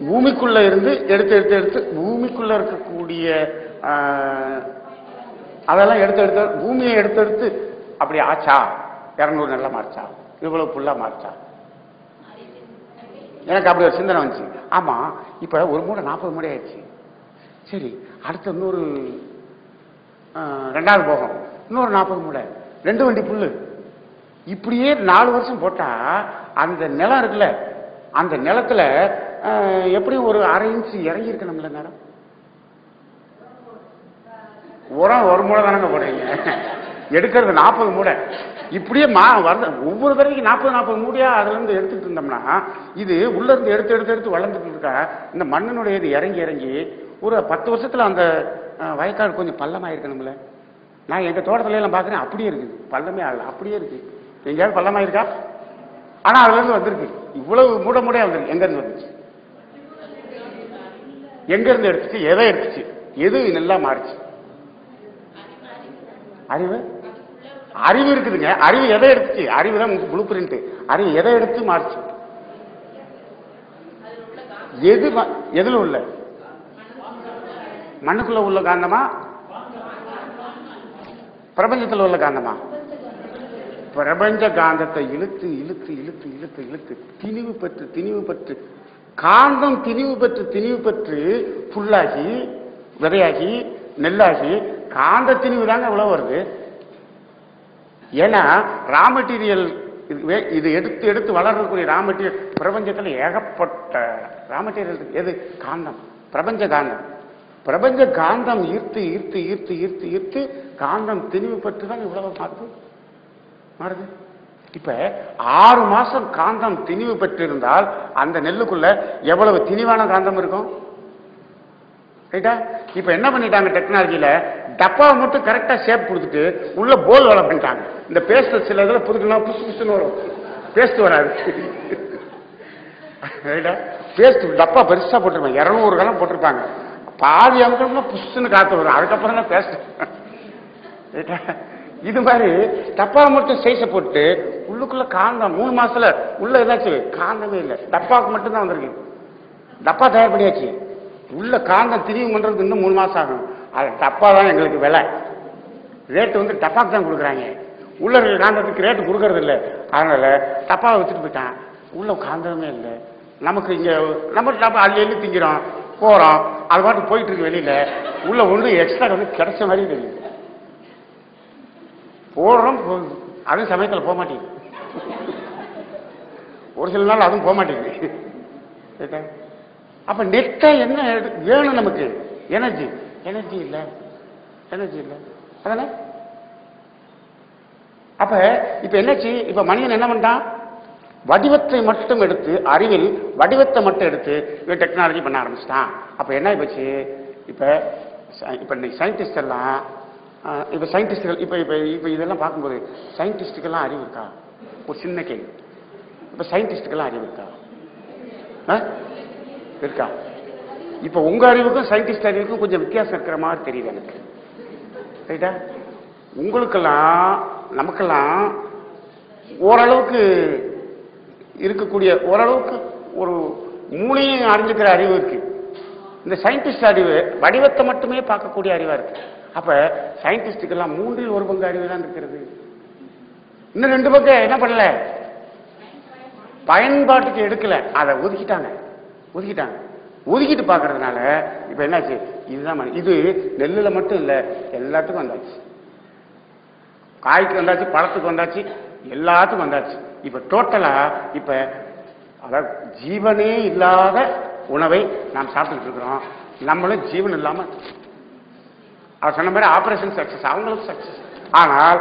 பூமிக்குள்ள இருந்து எடுத்து பூமிக்குள்ள இருக்கக்கூடிய அதெல்லாம் எடுத்து பூமியை எடுத்து அப்படி ஆச்சா? 200 நெல்ல மாறிச்சா? இவ்வளவு புல்லா மாறிச்சா? எனக்கு அப்படி ஒரு சிந்தனை வந்துச்சு. ஆமா, இப்ப ஒரு மூடை 40 மூடை ஆயிடுச்சு. சரி, அடுத்த இன்னொரு 2வது போகும், இன்னொரு 40 மூடை, 2 வண்டி புல்லு. இப்படியே 4 வருஷம் போட்டா அந்த நிலம் இருக்குல்ல, அந்த நிலத்துல எப்படியும் ஒரு 1/2 இன்ச்சு இறங்கி இருக்கணும்ல நேரம். உரம் 1 மூடை தானங்க போடுறீங்க, எடுக்கிறது 40 மூடை. இப்படியே ஒவ்வொரு தடவைக்கு 40 மூடையா அதுல இருந்து எடுத்துட்டு இருந்தோம்னா இது உள்ள இருந்து எடுத்து வளர்ந்துட்டு இருக்கா. இந்த மண்ணினுடைய இது இறங்கி ஒரு 10 வருஷத்துல அந்த வயக்காடு கொஞ்சம் பள்ளமாயிருக்கணும்ல. நான் எங்க தோட்டத்துல எல்லாம் பாக்குறேன், அப்படியே இருக்குது, பள்ளமே ஆகல, அப்படியே இருக்கு. எங்கேயாவது பள்ளமாயிருக்கா? ஆனா அதுல இருந்து வந்திருக்கு, இவ்வளவு மூடையா வந்திருக்கு. எங்க இருந்து வந்துச்சு? எங்க இருந்து எடுத்துச்சு? எதை எடுத்துச்சு? எது நல்லா மாறிச்சு? அறிவு இருக்குதுங்க. அறிவு எதை எடுத்துச்சு? அறிவு தான் ப்ளூ பிரிண்ட். அறிவு எதை எடுத்து மாறிச்சு? எதுல உள்ள? மண்ணுக்குள்ள உள்ள காந்தமா, பிரபஞ்சத்தில் உள்ள காந்தமா? பிரபஞ்ச காந்தத்தை இழுத்து திணிவு பெற்று காந்தம் திணிவு பெற்று புல்லாகி விதையாகி நெல்லாகி காந்த திணிவு தாங்க இவ்வளவு வருது. ஏன்னா ரா மெட்டீரியல் இது எடுத்து வளரக்கூடிய ரா மெட்டீரியல் பிரபஞ்சத்தில் ஏகப்பட்ட ரா மெட்டீரியல். எது? காந்தம், பிரபஞ்ச காந்தம். பிரபஞ்ச காந்தம் ஈர்த்து ஈர்த்து ஈர்த்து ஈர்த்து ஈர்த்து காந்தம் திணிவு பெற்று தான் இவ்வளவு மாறுது. இப்ப 6 மாசம் காந்தம் திணிவு பெற்று இருந்தால் அந்த நெல்லுக்குள்ள எவ்வளவு திணிவான காந்தம் இருக்கும்? ரைட்டா? இப்ப என்ன பண்ணிட்டாங்க டெக்னாலஜியில, டப்பாவை மட்டும் கரெக்டா ஷேப் கொடுத்துட்டு உள்ள போல் வேலை பண்ணிட்டாங்க. இந்த பேஸ்ட் சில இதுல புதுக்கலாம் புசு புசுன்னு வரும், பேஸ்ட் வராது. ரைட்டா? பேஸ்ட் டப்பா பெருசா போட்டிருப்பாங்க, 200 கலம் போட்டிருப்பாங்க. பாதி அமுக்கணும்னா புஷ்ன்னு காத்து வரும், அதுக்கப்புறம் தான் பேஸ்ட். ரைட்டா? இது மாதிரி டப்பா மட்டும் சைஸ போட்டு உள்ளுக்குள்ள காந்தம் 3 மாசத்துல உள்ள ஏதாச்சும் காந்தமே இல்லை, டப்பாவுக்கு மட்டும்தான் வந்திருக்கு. டப்பா தயார் பண்ணியாச்சு, உள்ள காந்தம் திரிவு பண்றதுக்கு இன்னும் 3 மாசம் ஆகும். அது டப்பா தான் எங்களுக்கு விலை, ரேட்டு வந்து டப்பாக்கு தான் கொடுக்குறாங்க, உள்ள இருக்கிற காந்தத்துக்கு ரேட்டு கொடுக்கறது இல்லை. அதனால டப்பாவை வச்சுட்டு போயிட்டான், உள்ள காந்தமே இல்லை. நமக்கு இங்க நம்ம டப்பா அள்ளி எள்ளி திங்கிறோம் போறோம், அது பாட்டு போயிட்டு இருக்கு வெளியில, உள்ள ஒன்று எக்ஸ்ட்ரா வந்து கிடைச்ச மாதிரி தெரியுது. போடுறோம், அதுவும் சமயத்தில் போக மாட்டேங்குது, ஒரு சில நாள் அதுவும் போக மாட்டேங்குது. அப்ப நெட்டா என்ன வேணும் நமக்கு? எனர்ஜி. எனர்ஜி இல்ல, எனர்ஜி இல்ல. அதானே? அப்ப இப்ப என்னாச்சு? இப்ப மனிதன் என்ன பண்ணிட்டான்? வடிவத்தை மட்டும் எடுத்து, அறிவில் வடிவத்தை மட்டும் எடுத்து இவன் டெக்னாலஜி பண்ண ஆரம்பிச்சிட்டான். அப்ப என்ன போச்சு? இப்ப சயின்டிஸ்ட் எல்லாம், இப்ப சயின்டிஸ்டுகள் இப்ப இப்ப இப்ப இதெல்லாம் பார்க்கும்போது சயின்டிஸ்டுக்கெல்லாம் அறிவு இருக்கா? ஒரு சின்ன கேள்வி. இப்ப சயின்டிஸ்டுக்கெல்லாம் அறிவு இருக்கா? இருக்கா? இப்ப உங்க அறிவுக்கும் சயின்டிஸ்ட் அறிவுக்கும் கொஞ்சம் வித்தியாசம் இருக்கிற மாதிரி தெரியுது எனக்கு. ரைட்டா? உங்களுக்கெல்லாம் நமக்கெல்லாம் ஓரளவுக்கு இருக்கக்கூடிய, ஓரளவுக்கு ஒரு மூளையும் அறிஞ்சுக்கிற அறிவு இருக்கு. இந்த சயின்டிஸ்ட் அறிவு வடிவத்தை மட்டுமே பார்க்கக்கூடிய அறிவா இருக்கு. அப்ப சயின்டிஸ்டுக்கெல்லாம் 3 1 பங்கு அறிவு தான் இருக்கிறது. இன்னும் 2 பங்கு என்ன பண்ணல, பயன்பாட்டுக்கு எடுக்கல, அதை ஒதுக்கிட்டு பாக்குறதுனால இப்ப என்னாச்சு? இதுதான் இது நெல்லுல மட்டும் இல்ல, எல்லாத்துக்கும் வந்தாச்சு. காய்க்கு வந்தாச்சு, பழத்துக்கு வந்தாச்சு, எல்லாத்துக்கும் வந்தாச்சு. இப்ப டோட்டலா இப்ப அதாவது ஜீவனே இல்லாத உணவை நாம் சாப்பிட்டு இருக்கிறோம். நம்மளும் ஜீவன் இல்லாம, அவர் சொன்ன மாதிரி ஆபரேஷன் சக்சஸ், அவங்களுக்கு சக்சஸ். ஆனால்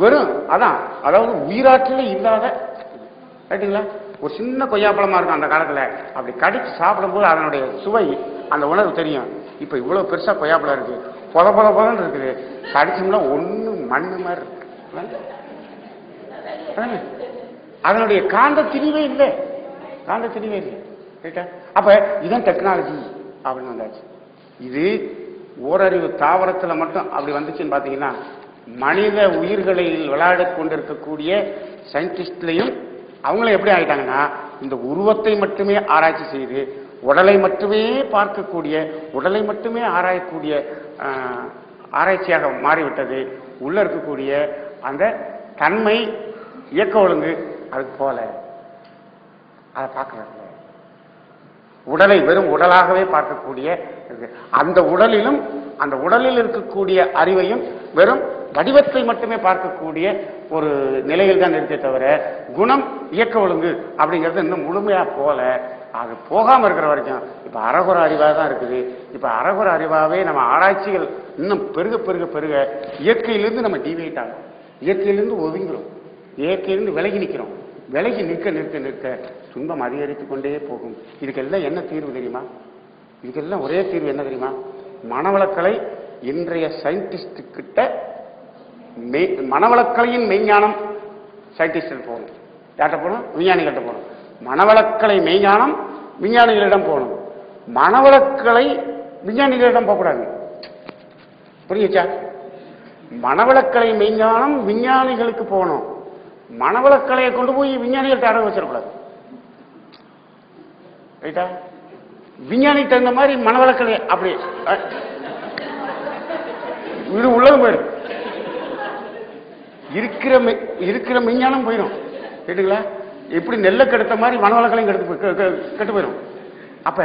வெறும் அதான், அதாவது உயிராற்றலே இல்லாத, ரைட்டுங்களா? ஒரு சின்ன கொய்யாப்பழமா இருக்கும் அந்த காலத்துல, அப்படி கடிச்சு சாப்பிடும்போது அதனுடைய சுவை, அந்த உணர்வு தெரியும். இப்ப இவ்வளவு பெருசா கொய்யாப்பழம் இருக்கு, பொதன்னு இருக்குது, கடிச்சோம்னா ஒண்ணு மண்ணு மாதிரி இருக்கு. அதனுடைய காந்த திணிவே இல்லை, ரைட்டா? அப்ப இதுதான் டெக்னாலஜி அப்படின்னு வந்தாச்சு. இது ஓரறிவு தாவரத்துல மட்டும் அப்படி வந்துச்சுன்னு பாத்தீங்கன்னா, மனித உயிர்களில் விளையாட கொண்டிருக்கக்கூடிய சயின்டிஸ்ட்லையும் அவங்களும் எப்படி ஆயிட்டாங்கன்னா, இந்த உருவத்தை மட்டுமே ஆராய்ச்சி செய்து உடலை மட்டுமே பார்க்கக்கூடிய, உடலை மட்டுமே ஆராயக்கூடிய ஆராய்ச்சியாக மாறிவிட்டது. உள்ள இருக்கக்கூடிய அந்த தன்மை, இயக்க ஒழுங்கு அதுக்கு போல அதை பார்க்கறது. உடலை வெறும் உடலாகவே பார்க்கக்கூடிய, அந்த உடலிலும் அந்த உடலில் இருக்கக்கூடிய அறிவையும் வெறும் வடிவத்தை மட்டுமே பார்க்கக்கூடிய ஒரு நிலையில் தான் இருக்கே தவிர, குணம், இயக்க ஒழுங்கு அப்படிங்கிறது இன்னும் முழுமையா போல. அது போகாம இருக்கிற வரைக்கும் இப்ப அறகுற அறிவாக தான் இருக்குது. இப்ப அறகுற அறிவாவே நம்ம ஆராய்ச்சிகள் இன்னும் பெருக பெருக பெருக இயற்கையிலிருந்து நம்ம டிவைட் ஆகும், இயற்கையிலிருந்து ஒதுங்கிறோம், இயற்கையிலிருந்து விலகி நிற்கிறோம். விலகி நிற்க நிற்க நிற்க துன்பம் அதிகரித்து கொண்டே போகும். இதுக்கெல்லாம் என்ன தீர்வு தெரியுமா? இதுக்கெல்லாம் ஒரே தீர்வு என்ன தெரியுமா? மனவளக்கலை இன்றைய சயின்டிஸ்ட் கிட்ட, மனவளக்கலையின் மெய்ஞானம் சயின்டிஸ்ட் போகணும். யார்கிட்ட போகணும்? விஞ்ஞானிகிட்ட போகணும். மனவளக்கலை மெய்ஞானம் விஞ்ஞானிகளிடம் போகணும். மனவளக்கலை விஞ்ஞானிகளிடம் போகக்கூடாது. புரியுச்சா? மனவளக்கலை மெய்ஞானம் விஞ்ஞானிகளுக்கு போகணும். மனவளக்கலையை கொண்டு போய் விஞ்ஞானிகள்ட்ட அடகு வச்சிடக்கூடாது. ரைட்டா? விஞ்ஞானிக்கு தகுந்த மாதிரி மனவளக்கலை அப்படி இது உள்ளது போயிடும். இருக்கிற விஞ்ஞானம் போயிடும். கேட்டுங்களா? எப்படி நெல்ல கெடுத்த மாதிரி மனவளக்கலையும் கெட்டு போயிடும். அப்ப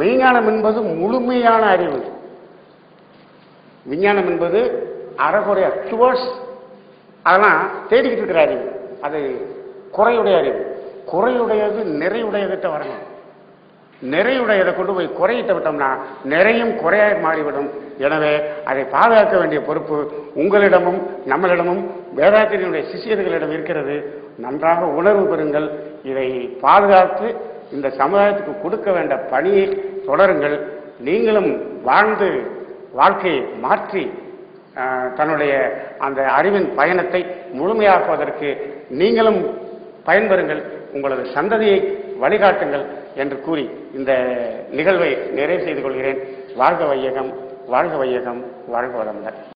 மெய்ஞானம் என்பது முழுமையான அறிவு, விஞ்ஞானம் என்பது அறகுறைய டுவர்ட்ஸ், அதெல்லாம் தேடிக்கிட்டு இருக்கிற அறிவு. அது குறையுடைய அறிவு. குறையுடையது நிறையுடையகிட்ட வரணும். நிறையுடையதை கொண்டு போய் குறையிட்டு விட்டோம்னா நிறையும் குறையாக மாறிவிடும். எனவே அதை பாதுகாக்க வேண்டிய பொறுப்பு உங்களிடமும் நம்மளிடமும் வேதாத்திரியினுடைய சிஷியர்களிடம் இருக்கிறது. நன்றாக உணர்வு பெறுங்கள். இதை பாதுகாத்து இந்த சமுதாயத்துக்கு கொடுக்க வேண்டிய பணியை தொடருங்கள். நீங்களும் வாழ்ந்து வாழ்க்கையை மாற்றி தன்னுடைய அந்த அறிவின் பயணத்தை முழுமையாக்குவதற்கு நீங்களும் பயன்பெறுங்கள். உங்களது சந்ததியை வழிகாட்டுங்கள் என்று கூறி இந்த நிகழ்வை நிறைவு செய்து கொள்கிறேன். வாழ்க வையகம், வாழ்க வையகம், வாழ்க வளமுடன்.